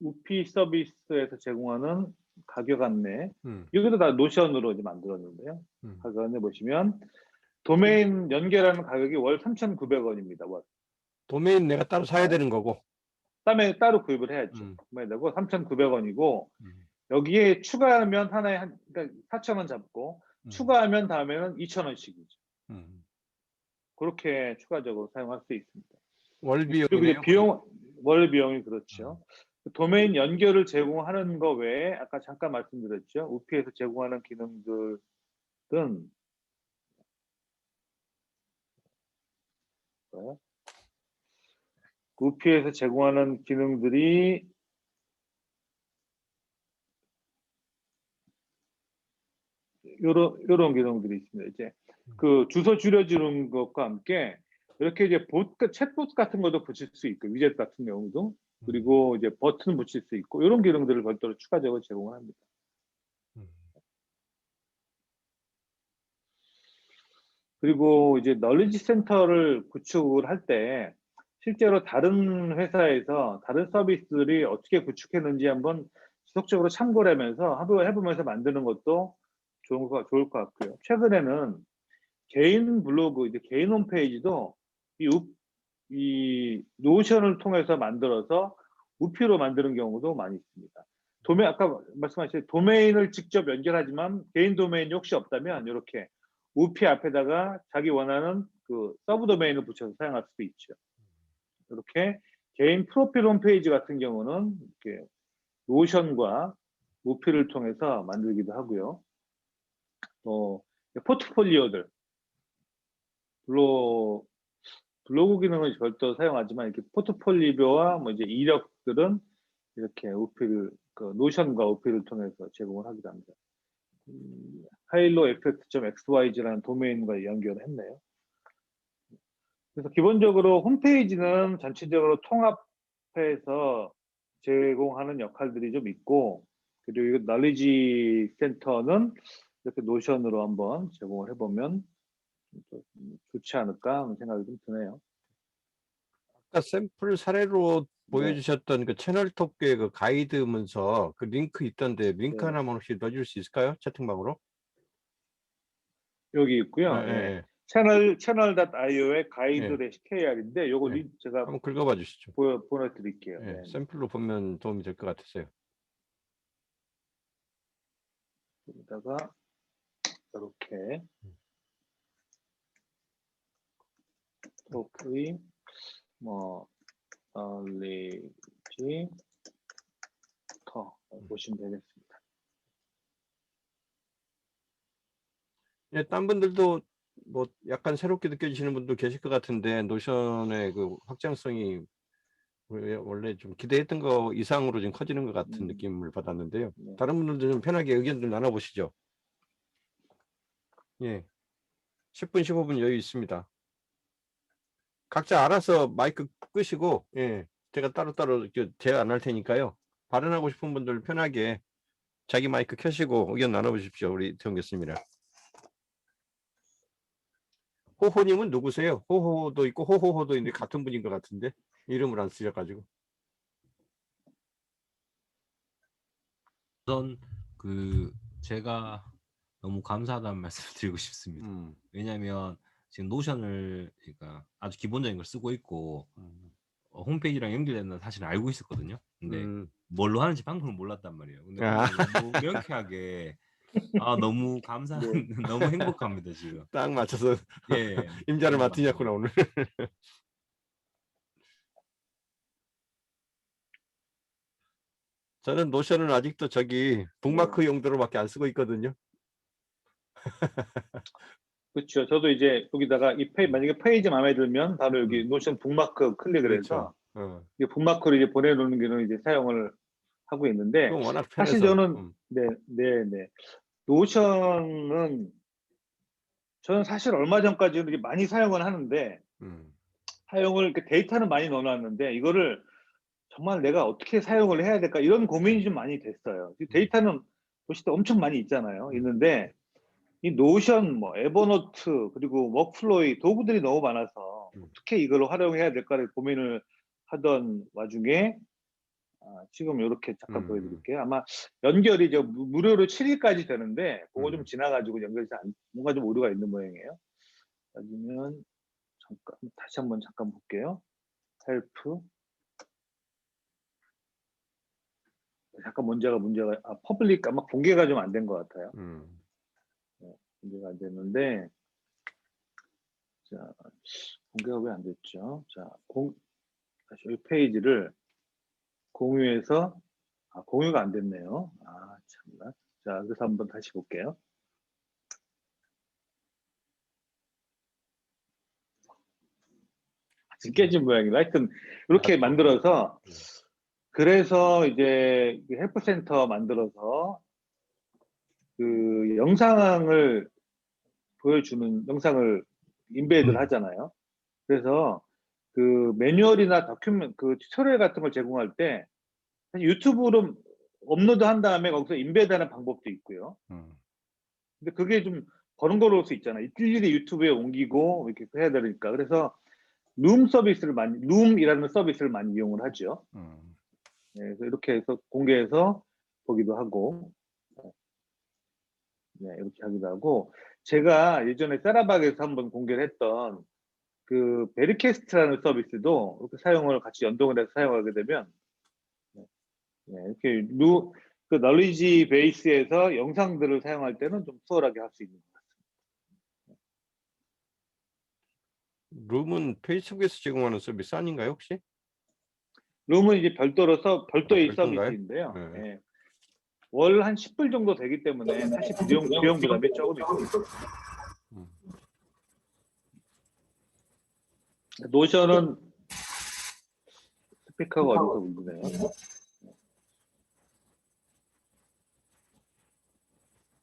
우피 서비스에서 제공하는 가격 안내. 이것도 다 노션으로 이제 만들었는데요. 가격 안내 보시면 도메인 연결하는 가격이 월 3,900원입니다. 월. 도메인 내가 따로 사야 되는 거고. 다음에 따로 구입을 해야죠. 구매해야 되고 3,900원이고 여기에 추가하면 하나에 그러니까 4,000원 잡고 추가하면 다음에는 2,000원씩이죠. 그렇게 추가적으로 사용할 수 있습니다. 월 그리고 비용이네요. 이제 비용 월 비용이 그렇죠. 도메인 연결을 제공하는 거 외에 아까 잠깐 말씀드렸죠. 우피에서 제공하는 기능들은 우피에서 제공하는 기능들이 요런 기능들이 있습니다. 이제 그 주소 줄여주는 것과 함께 이렇게 이제 챗봇 같은 것도 붙일 수 있고 위젯 같은 경우도 그리고 이제 버튼 붙일 수 있고 이런 기능들을 별도로 추가적으로 제공을 합니다. 그리고 이제 널리지 센터를 구축을 할 때 실제로 다른 회사에서 다른 서비스들이 어떻게 구축했는지 한번 지속적으로 참고를 하면서 해보면서 만드는 것도 좋을 것 같고요. 최근에는 개인 블로그, 이제 개인 홈페이지도 이 노션을 통해서 만들어서 우피로 만드는 경우도 많이 있습니다. 아까 말씀하신 도메인을 직접 연결하지만 개인 도메인이 혹시 없다면 이렇게 우피 앞에다가 자기 원하는 그 서브 도메인을 붙여서 사용할 수도 있죠. 이렇게 개인 프로필 홈페이지 같은 경우는 이렇게 노션과 우피를 통해서 만들기도 하고요. 또 포트폴리오들 블로그 기능을 별도 사용하지만 이렇게 포트폴리오와 뭐 이제 이력들은 이렇게 우피를 노션과 우피를 통해서 제공을 하기도 합니다. haloeffect.xyz라는 도메인과 연결했네요. 그래서 기본적으로 홈페이지는 전체적으로 통합해서 제공하는 역할들이 좀 있고 그리고 널리지 센터는 이렇게 노션으로 한번 제공을 해보면 좋지 않을까 하는 생각이 좀 드네요. 아까 샘플 사례로 보여주셨던 그 채널톡의 그 가이드 문서 그 링크 있던데 링크 하나만 혹시 넣어줄 수 있을까요? 채팅방으로? 여기 있고요. 채널.io의 가이드-kr인데 요거 제가 한번 긁어봐 주시죠. 보내드릴게요. 샘플로 보면 도움이 될 것 같았어요. 여기다가 이렇게 토크의 널리지 터 보시면 되겠습니다. 딴 분들도 뭐 약간 새롭게 느껴지시는 분도 계실 것 같은데 노션의 그 확장성이 원래 좀 기대했던 거 이상으로 좀 커지는 것 같은 느낌을 받았는데요. 다른 분들도 좀 편하게 의견 좀 나눠보시죠. 10분 15분 여유 있습니다. 각자 알아서 마이크 끄시고 제가 따로따로 제가 안 할 테니까요. 발언하고 싶은 분들 편하게 자기 마이크 켜시고 의견 나눠보십시오. 우리 태용 교수님이랑. 호호님은 누구세요? 호호도 있고 호호호도 있는데 같은 분인 것 같은데 이름을 안 쓰셔가지고. 우선 제가 너무 감사하다는 말씀을 드리고 싶습니다. 왜냐하면 지금 노션을 그러니까 아주 기본적인 걸 쓰고 있고 홈페이지랑 연결된다는 사실은 알고 있었거든요. 근데 뭘로 하는지 방법을 몰랐단 말이에요. 근데 너무 명쾌하게 너무 감사한 너무 행복합니다 지금. 딱 맞춰서 임자를 맡으셨구나 오늘. 저는 노션은 아직도 북마크 용도로밖에 안 쓰고 있거든요. 그렇죠. 저도 이제 여기다가 만약에 페이지 마음에 들면 바로 여기 노션 북마크 클릭을 해서 이 북마크를 이제 보내놓는 기능을 이제 사용을 하고 있는데 워낙 사실 편해서. 저는 노션은 저는 사실 얼마 전까지는 이렇게 많이 사용을 하는데 데이터는 많이 넣어놨는데 이거를 정말 내가 어떻게 사용을 해야 될까 이런 고민이 좀 많이 됐어요. 데이터는 보실 때 엄청 많이 있잖아요. 있는데 이 노션, 뭐 에버노트, 그리고 워크플로이 도구들이 너무 많아서 어떻게 이걸 활용해야 될까를 고민을 하던 와중에 지금 이렇게 잠깐 보여드릴게요. 아마 연결이 무료로 7일까지 되는데 그거 좀 지나가지고 연결이 뭔가 좀 오류가 있는 모양이에요. 아니면 잠깐 다시 한번 잠깐 볼게요. 헬프. 잠깐 문제가 퍼블릭 아마 공개가 좀 안 된 것 같아요. 네, 공개가 안 됐는데 자 공개가 왜 안 됐죠? 자 다시 이 페이지를 공유해서 공유가 안 됐네요. 참나. 자 그래서 한번 다시 볼게요. 깨진 모양이다. 하여튼 이렇게 만들어서 그래서 이제 헬프센터 만들어서 그 영상을 보여주는 영상을 인베드를 하잖아요. 그래서 그 매뉴얼이나 그 튜토리얼 같은 걸 제공할 때 사실 유튜브로 업로드 한 다음에 거기서 인베드하는 방법도 있고요. 근데 그게 좀 번거로울 수 있잖아요. 일일이 유튜브에 옮기고 이렇게 해야 되니까. 그래서 룸이라는 서비스를 많이 이용을 하죠. 네, 그래서 이렇게 해서 공개해서 보기도 하고, 네, 이렇게 하기도 하고, 제가 예전에 세라박에서 한번 공개를 했던 그 베리캐스트라는 서비스도 이렇게 사용을 같이 연동을 해서 사용하게 되면, 네, 이렇게 그 널리지 베이스에서 영상들을 사용할 때는 좀 수월하게 할 수 있는 것 같습니다. 룸은 페이스북에서 제공하는 서비스 아닌가요, 혹시? 룸은 이제 별도의 별도인가요? 서비스인데요. 네. 월 한 10불 정도 되기 때문에 사실 비용 부담이 조금 있습니다. 노션은 스피커가 어디서 울리네요.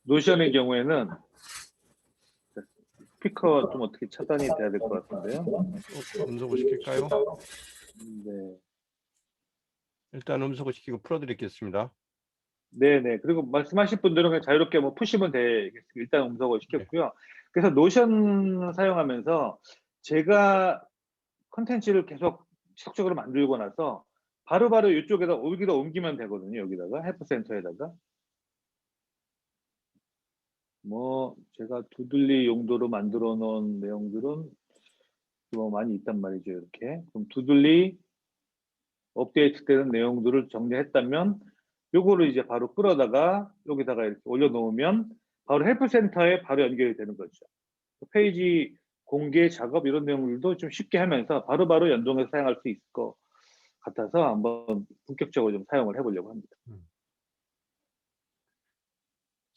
노션의 경우에는 스피커 좀 어떻게 차단이 돼야 될 것 같은데요. 음소거 시킬까요? 네. 일단 음소거 시키고 풀어드리겠습니다. 네네. 그리고 말씀하실 분들은 그냥 자유롭게 뭐 푸시면 되겠습니다. 일단 음소거 시켰고요. 그래서 노션 사용하면서 제가 컨텐츠를 계속 지속적으로 만들고 나서 바로바로 이쪽에다 여기다 옮기면 되거든요. 여기다가 헬프센터에다가 뭐 제가 두들리 용도로 만들어 놓은 내용들은 뭐 많이 있단 말이죠. 이렇게 그럼 두들리 업데이트 되는 내용들을 정리했다면 요거를 이제 바로 끌어다가 여기다가 이렇게 올려놓으면 바로 헬프센터에 바로 연결이 되는 거죠. 페이지 공개 작업 이런 내용들도 좀 쉽게 하면서 바로바로 연동해서 사용할 수 있을 것 같아서 한번 본격적으로 좀 사용을 해보려고 합니다.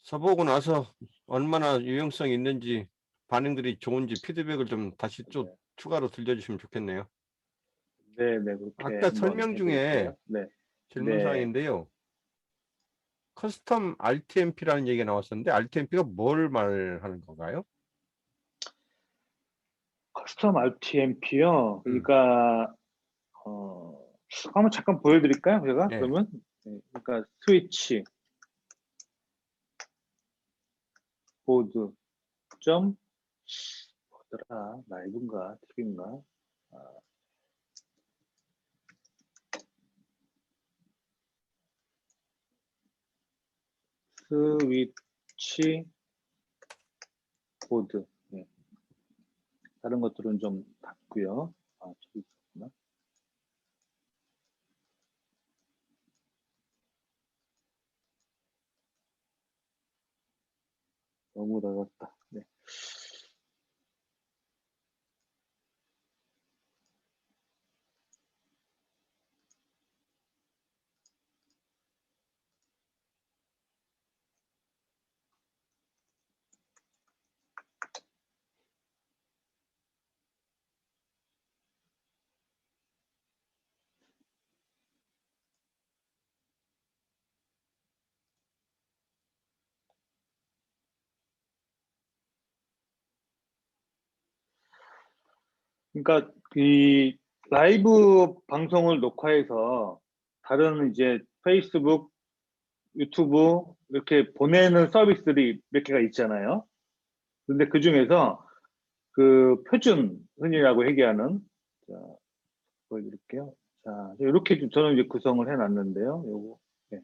써보고 나서 얼마나 유용성이 있는지 반응들이 좋은지 피드백을 좀 다시 좀 추가로 들려주시면 좋겠네요. 네네. 그렇게 아까 설명 중에 네. 질문사항인데요. 커스텀 RTMP라는 얘기가 나왔었는데 RTMP가 뭘 말하는 건가요? 커스텀 RTMP요. 그러니까 한번 잠깐 보여드릴까요? 제가 네. 그러면 그러니까 스위치 보드 점 뭐더라 라이브인가 TV인가 스위치 보드. 네. 다른 것들은 좀 닫고요. 저기 있었구나. 너무 닫았다. 네. 그러니까 이 라이브 방송을 녹화해서 다른 이제 페이스북, 유튜브 이렇게 보내는 서비스들이 몇 개가 있잖아요. 그런데 그 중에서 그 표준흔이라고 얘기하는, 자, 보여드릴게요. 자, 이렇게 좀 저는 이제 구성을 해놨는데요. 요거. 네.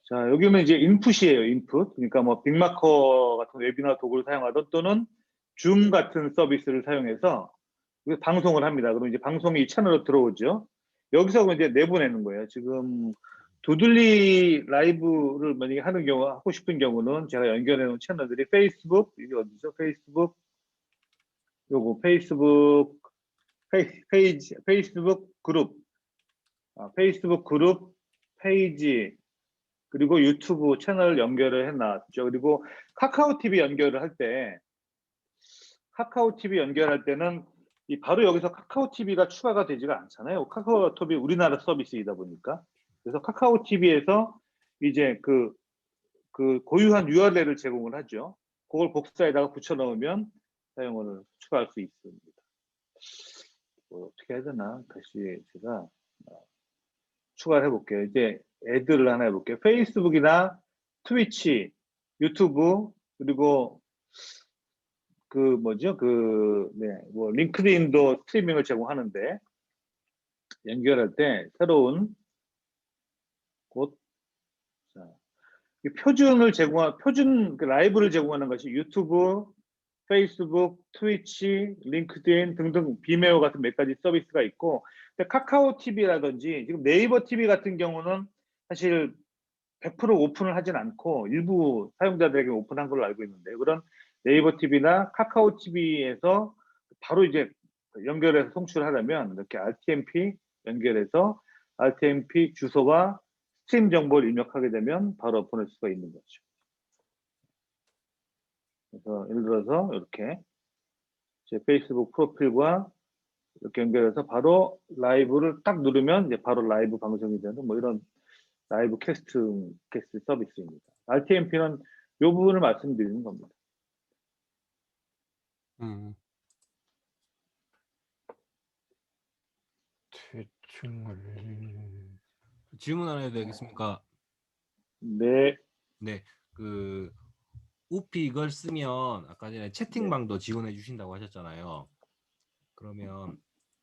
자, 여기는 이제 인풋이에요. 인풋. 그러니까 뭐 빅마커 같은 웨비나 도구를 사용하던 또는 줌 같은 서비스를 사용해서 방송을 합니다. 그럼 이제 방송이 이 채널로 들어오죠. 여기서 이제 내보내는 거예요. 지금 두들리 라이브를 만약에 하는 경우, 하고 싶은 경우는 제가 연결해 놓은 채널들이 페이스북, 이게 어디죠? 페이스북, 요거 페이스북, 페이스북 그룹, 페이스북 그룹 페이지, 그리고 유튜브 채널 연결을 해놨죠. 그리고 카카오 TV 연결을 할 때, 카카오 TV 연결할 때는 바로 여기서 카카오 TV가 추가가 되지가 않잖아요. 카카오 TV 우리나라 서비스이다 보니까. 그래서 카카오 TV에서 이제 그 고유한 URL을 제공을 하죠. 그걸 복사에다가 붙여 넣으면 사용을 추가할 수 있습니다. 뭐 어떻게 해야 되나? 다시 제가 추가를 해볼게요. 이제 애드를 하나 해볼게요. 페이스북이나 트위치, 유튜브, 그리고 그 뭐죠? 뭐 링크드인도 스트리밍을 제공하는데 연결할 때 새로운 곳, 자, 이 표준을 표준 라이브를 제공하는 것이 유튜브, 페이스북, 트위치, 링크드인 등등 비메오 같은 몇 가지 서비스가 있고, 근데 카카오 TV라든지 지금 네이버 TV 같은 경우는 사실 100% 오픈을 하진 않고 일부 사용자들에게 오픈한 걸로 알고 있는데, 그런 네이버 TV나 카카오 TV에서 바로 이제 연결해서 송출하려면 이렇게 RTMP 연결해서 RTMP 주소와 스트림 정보를 입력하게 되면 바로 보낼 수가 있는 거죠. 그래서 예를 들어서 이렇게 제 페이스북 프로필과 이렇게 연결해서 바로 라이브를 딱 누르면 이제 바로 라이브 방송이 되는 뭐 이런 라이브 캐스트 서비스입니다. RTMP는 이 부분을 말씀드리는 겁니다. 대충을 질문 하나 해도 되겠습니까? 네. 네, 그 우피 이걸 쓰면 아까 전에 채팅방도 지원해 주신다고 하셨잖아요. 그러면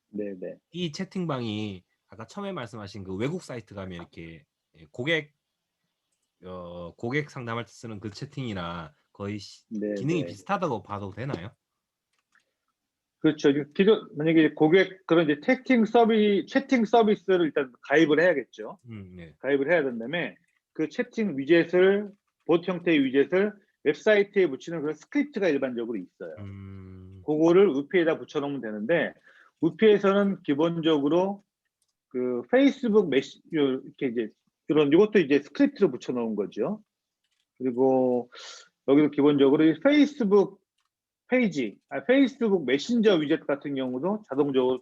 네네. 이 채팅방이 아까 처음에 말씀하신 그 외국 사이트 가면 이렇게 고객 상담할 때 쓰는 그 채팅이나 거의 기능이 비슷하다고 봐도 되나요? 그렇죠. 만약에 고객 그런 이제 채팅 서비스를 일단 가입을 해야겠죠. 네. 가입을 해야 된다음에 그 채팅 위젯을 봇 형태의 위젯을 웹사이트에 붙이는 그런 스크립트가 일반적으로 있어요. 그거를 우피에다 붙여놓으면 되는데, 우피에서는 기본적으로 그 페이스북 이렇게 이제 이것도 이제 스크립트로 붙여놓은 거죠. 그리고 여기도 기본적으로 페이스북 페이지, 페이스북 메신저 위젯 같은 경우도 자동적으로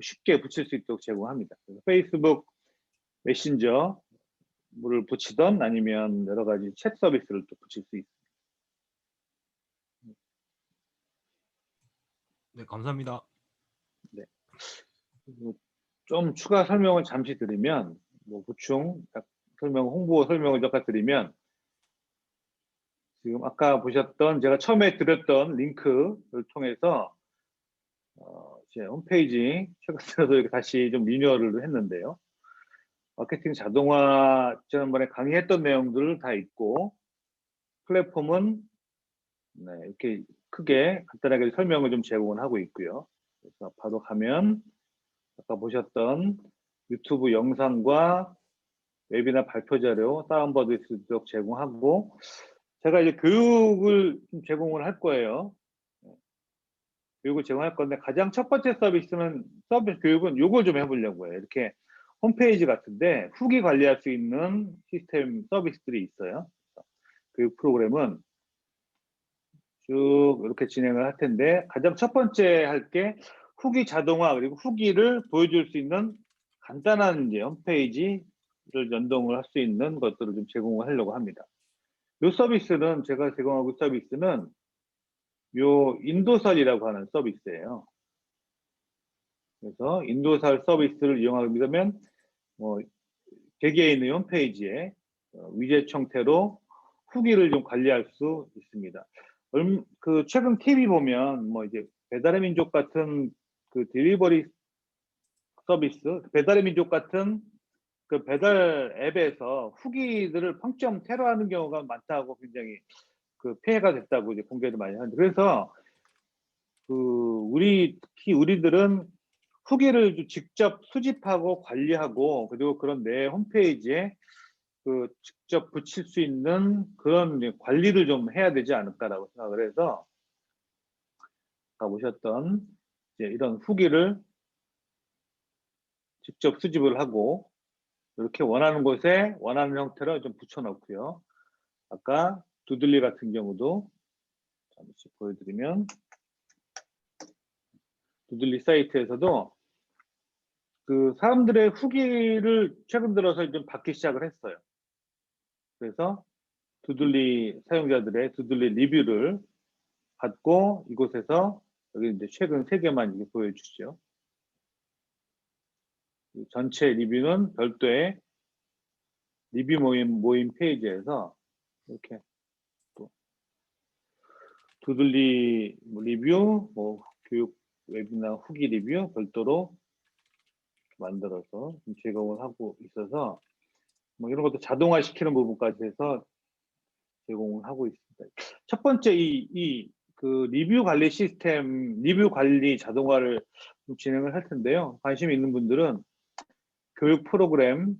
쉽게 붙일 수 있도록 제공합니다. 그래서 페이스북 메신저를 붙이던 아니면 여러 가지 챗 서비스를 또 붙일 수 있습니다. 네, 감사합니다. 네. 좀 추가 설명을 잠시 드리면, 뭐 보충 홍보 설명을 잠깐 드리면, 지금 아까 보셨던 제가 처음에 드렸던 링크를 통해서 제 홈페이지 최근 들어서 이렇게 다시 좀 리뉴얼을 했는데요. 마케팅 자동화 지난번에 강의했던 내용들 다 있고, 플랫폼은 네, 이렇게 크게 간단하게 설명을 좀 제공을 하고 있고요. 그래서 바로 가면 아까 보셨던 유튜브 영상과 웨비나 발표 자료 다운받을 수 있도록 제공하고, 제가 이제 교육을 좀 제공을 할 거예요. 교육을 제공할 건데, 가장 첫 번째 교육은 요걸 좀 해보려고 해요. 이렇게 홈페이지 같은데 후기 관리할 수 있는 시스템 서비스들이 있어요. 교육 프로그램은 쭉 이렇게 진행을 할 텐데, 가장 첫 번째 할 게 후기 자동화, 그리고 후기를 보여줄 수 있는 간단한 이제 홈페이지를 연동을 할 수 있는 것들을 좀 제공을 하려고 합니다. 이 서비스는, 제가 제공하고 서비스는 요 인도설이라고 하는 서비스예요. 그래서 인도설 서비스를 이용하게 되면 뭐 개개인의 홈페이지에 위젯 형태로 후기를 좀 관리할 수 있습니다. 그 최근 TV 보면 뭐 이제 배달의 민족 같은 그 딜리버리 서비스, 배달의 민족 같은 그 배달 앱에서 후기들을 평점 테러하는 경우가 많다고 굉장히 그 폐해가 됐다고 이제 공개를 많이 하는데, 그래서 그 특히 우리들은 후기를 좀 직접 수집하고 관리하고, 그리고 그런 내 홈페이지에 그 직접 붙일 수 있는 그런 이제 관리를 좀 해야 되지 않을까라고 생각을 해서 아까 보셨던 이제 이런 후기를 직접 수집을 하고 이렇게 원하는 곳에 원하는 형태로 좀 붙여놓고요. 아까 두들리 같은 경우도 잠시 보여드리면, 두들리 사이트에서도 그 사람들의 후기를 최근 들어서 좀 받기 시작을 했어요. 그래서 두들리 사용자들의 두들리 리뷰를 받고 이곳에서 여기 이제 최근 3개만 이렇게 보여주시죠. 전체 리뷰는 별도의 리뷰 모임 페이지에서 이렇게 또 두들리 리뷰, 뭐 교육 웨비나 후기 리뷰 별도로 만들어서 제공을 하고 있어서 뭐 이런 것도 자동화 시키는 부분까지 해서 제공을 하고 있습니다. 첫 번째 그 리뷰 관리 시스템, 리뷰 관리 자동화를 좀 진행을 할 텐데요. 관심 있는 분들은 교육 프로그램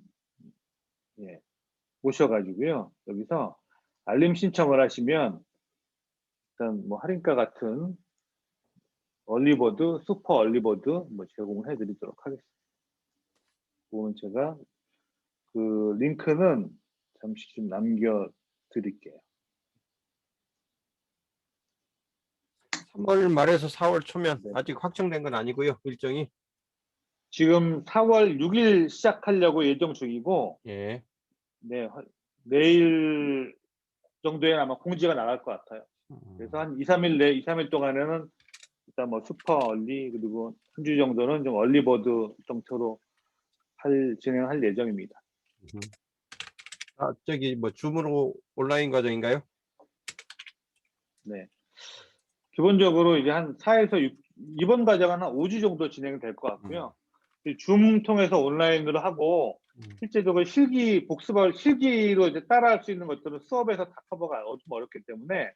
오셔가지고요. 여기서 알림 신청을 하시면 일단 뭐 할인가 같은 얼리버드, 슈퍼 얼리버드 뭐 제공을 해드리도록 하겠습니다. 그거는 제가 그 링크는 잠시 좀 남겨드릴게요. 3월 말에서 4월 초면 네. 아직 확정된 건 아니고요. 일정이. 지금 4월 6일 시작하려고 예정 중이고, 예. 네, 내일 정도에 아마 공지가 나갈 것 같아요. 그래서 한 2, 3일 동안에는 일단 뭐 슈퍼 얼리, 그리고 한 주 정도는 좀 얼리버드 정도로 진행할 예정입니다. 아, 저기 뭐 줌으로 온라인 과정인가요? 네. 기본적으로 이제 한 4에서 6, 이번 과정은 한 5주 정도 진행될 것 같고요. 줌 통해서 온라인으로 하고, 실제적으로 실기로 이제 따라할 수 있는 것들은 수업에서 다 커버가 좀 어렵기 때문에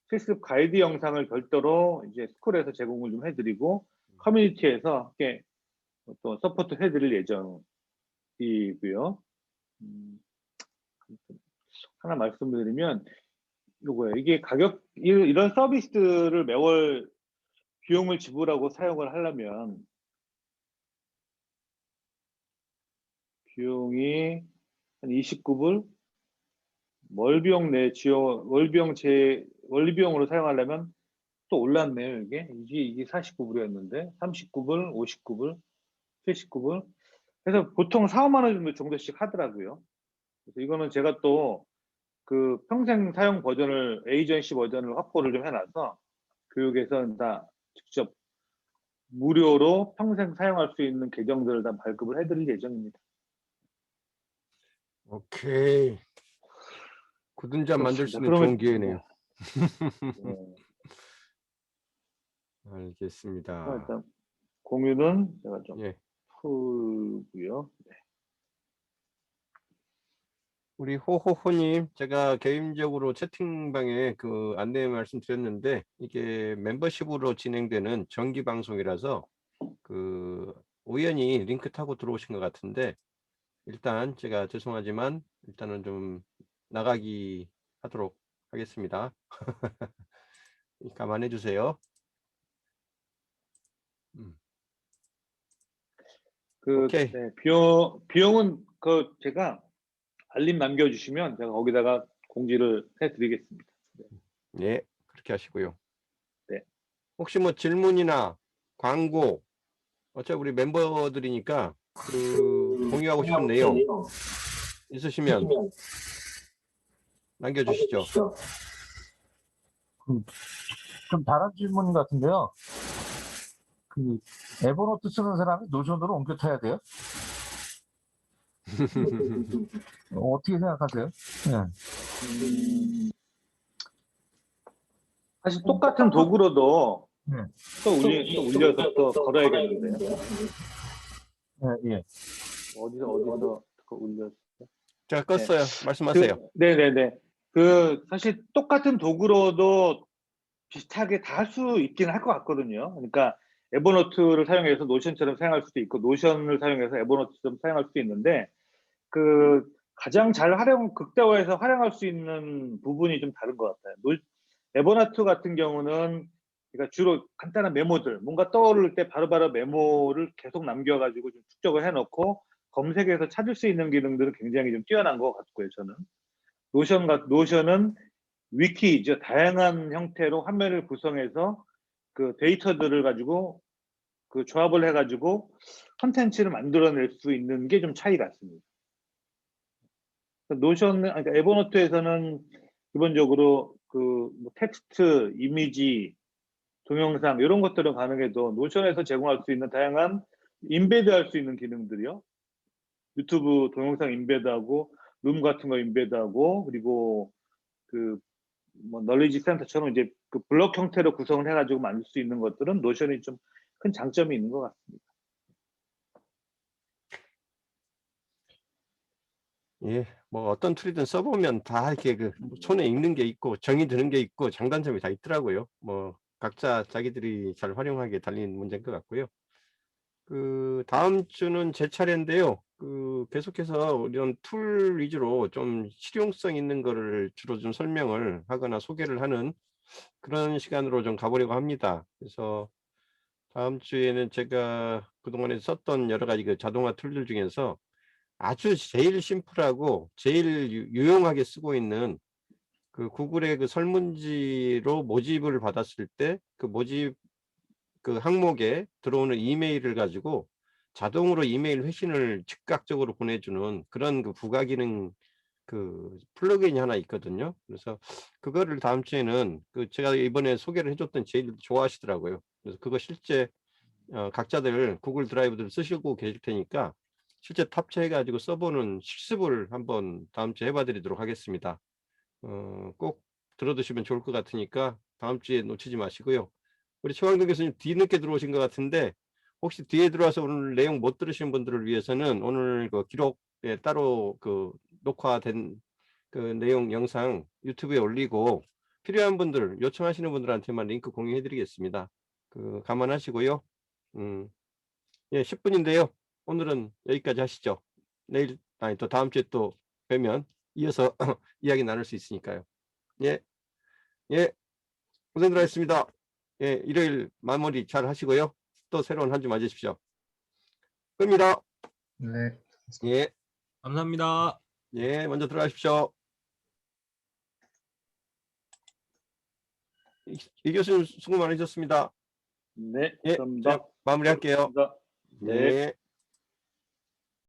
실습 가이드 영상을 별도로 이제 스쿨에서 제공을 좀 해드리고, 커뮤니티에서 함께 또 서포트 해드릴 예정이고요. 하나 말씀드리면 요거예요. 이게 이런 서비스들을 매월 비용을 지불하고 사용을 하려면 비용이 한 29불, 월비용으로 사용하려면 또 올랐네요. 이게 49불이었는데 39불, 59불, 79불. 그래서 보통 4, 5만 원 정도씩 하더라고요. 그래서 이거는 제가 또 그 평생 사용 버전을, 에이전시 버전을 확보를 좀 해놔서 교육에서 다 직접 무료로 평생 사용할 수 있는 계정들을 다 발급을 해드릴 예정입니다. 오케이. 굳은 잠 만들 수 있는 그렇습니다. 좋은 기회네요. 네. 알겠습니다. 일단 공유는 제가 좀 예. 풀고요. 네. 우리 호호호님, 제가 개인적으로 채팅방에 그 안내 말씀드렸는데 이게 멤버십으로 진행되는 정기 방송이라서 그 우연히 링크 타고 들어오신 것 같은데, 일단 제가 죄송하지만 일단은 좀 나가기 하도록 하겠습니다. 감안해 주세요. 오케이. 네, 비용은 제가 알림 남겨주시면 제가 거기다가 공지를 해드리겠습니다. 네, 그렇게 하시고요. 네. 혹시 뭐 질문이나 광고, 어차피 우리 멤버들이니까 그 공유하고 싶은 내용 있으시면 남겨주시죠. 좀 다른 질문 같은데요. 그 에버노트 쓰는 사람이 노션으로 옮겨 타야 돼요? 어떻게 생각하세요? 네. 사실 똑같은 도구로도 네. 또 올려서 또 걸어야겠는데요. 예. 어디서 올려? 제가 껐어요. 말씀하세요. 네네네. 사실 똑같은 도구로도 비슷하게 다 할 수 있긴 할 것 같거든요. 그러니까 에버노트를 사용해서 노션처럼 사용할 수도 있고, 노션을 사용해서 에버노트처럼 사용할 수도 있는데, 가장 잘 극대화해서 활용할 수 있는 부분이 좀 다른 것 같아요. 에버노트 같은 경우는 그러니까 주로 간단한 메모들, 뭔가 떠오를 때 바로바로 메모를 계속 남겨가지고 좀 축적을 해놓고 검색해서 찾을 수 있는 기능들은 굉장히 좀 뛰어난 것 같고요, 저는. 노션은 위키죠. 다양한 형태로 화면을 구성해서 데이터들을 가지고 조합을 해가지고 컨텐츠를 만들어낼 수 있는 게 좀 차이 같습니다. 그러니까 에버노트에서는 기본적으로 뭐 텍스트, 이미지, 동영상 이런 것들은 가능해도 노션에서 제공할 수 있는 다양한 인베드할 수 있는 기능들이요. 유튜브 동영상 인베드하고 룸 같은 거 인베드하고 그리고 뭐 널리지 센터처럼 이제 블록 형태로 구성을 해가지고 만들 수 있는 것들은 노션이 좀 큰 장점이 있는 것 같습니다. 예, 뭐 어떤 툴이든 써보면 다 이렇게 손에 익는 게 있고 정이 드는 게 있고 장단점이 다 있더라고요. 뭐 각자 자기들이 잘 활용하기에 달린 문제인 것 같고요. 다음 주는 제 차례인데요. 계속해서 이런 툴 위주로 좀 실용성 있는 거를 주로 좀 설명을 하거나 소개를 하는 그런 시간으로 좀 가보려고 합니다. 그래서 다음 주에는 제가 그동안에 썼던 여러 가지 자동화 툴들 중에서 아주 제일 심플하고 제일 유용하게 쓰고 있는 구글의 설문지로 모집을 받았을 때 모집 항목에 들어오는 이메일을 가지고 자동으로 이메일 회신을 즉각적으로 보내주는 그런 부가 기능 플러그인이 하나 있거든요. 그래서 그거를 다음 주에는 제가 이번에 소개를 해줬던 제일 좋아하시더라고요. 그래서 그거 실제 각자들 구글 드라이브들 쓰시고 계실 테니까 실제 탑재해 가지고 써보는 실습을 한번 다음 주에 해봐 드리도록 하겠습니다. 꼭 들어두시면 좋을 것 같으니까 다음 주에 놓치지 마시고요. 우리 최광동 교수님 뒤늦게 들어오신 것 같은데 혹시 뒤에 들어와서 오늘 내용 못 들으신 분들을 위해서는 오늘 기록에 따로 녹화된 내용 영상 유튜브에 올리고 필요한 분들 요청하시는 분들한테만 링크 공유해 드리겠습니다. 감안하시고요. 예, 10분인데요. 오늘은 여기까지 하시죠. 내일 또 다음 주에 또 뵈면 이어서 이야기 나눌 수 있으니까요. 예, 예, 고생들 하셨습니다. 예, 일요일 마무리 잘 하시고요. 또 새로운 한 주 맞으십시오. 끕니다. 네. 예, 감사합니다. 예, 먼저 들어가십시오. 이 교수님 수고 많으셨습니다. 네, 예, 감사합니다. 제가 마무리할게요. 감사합니다. 네. 예.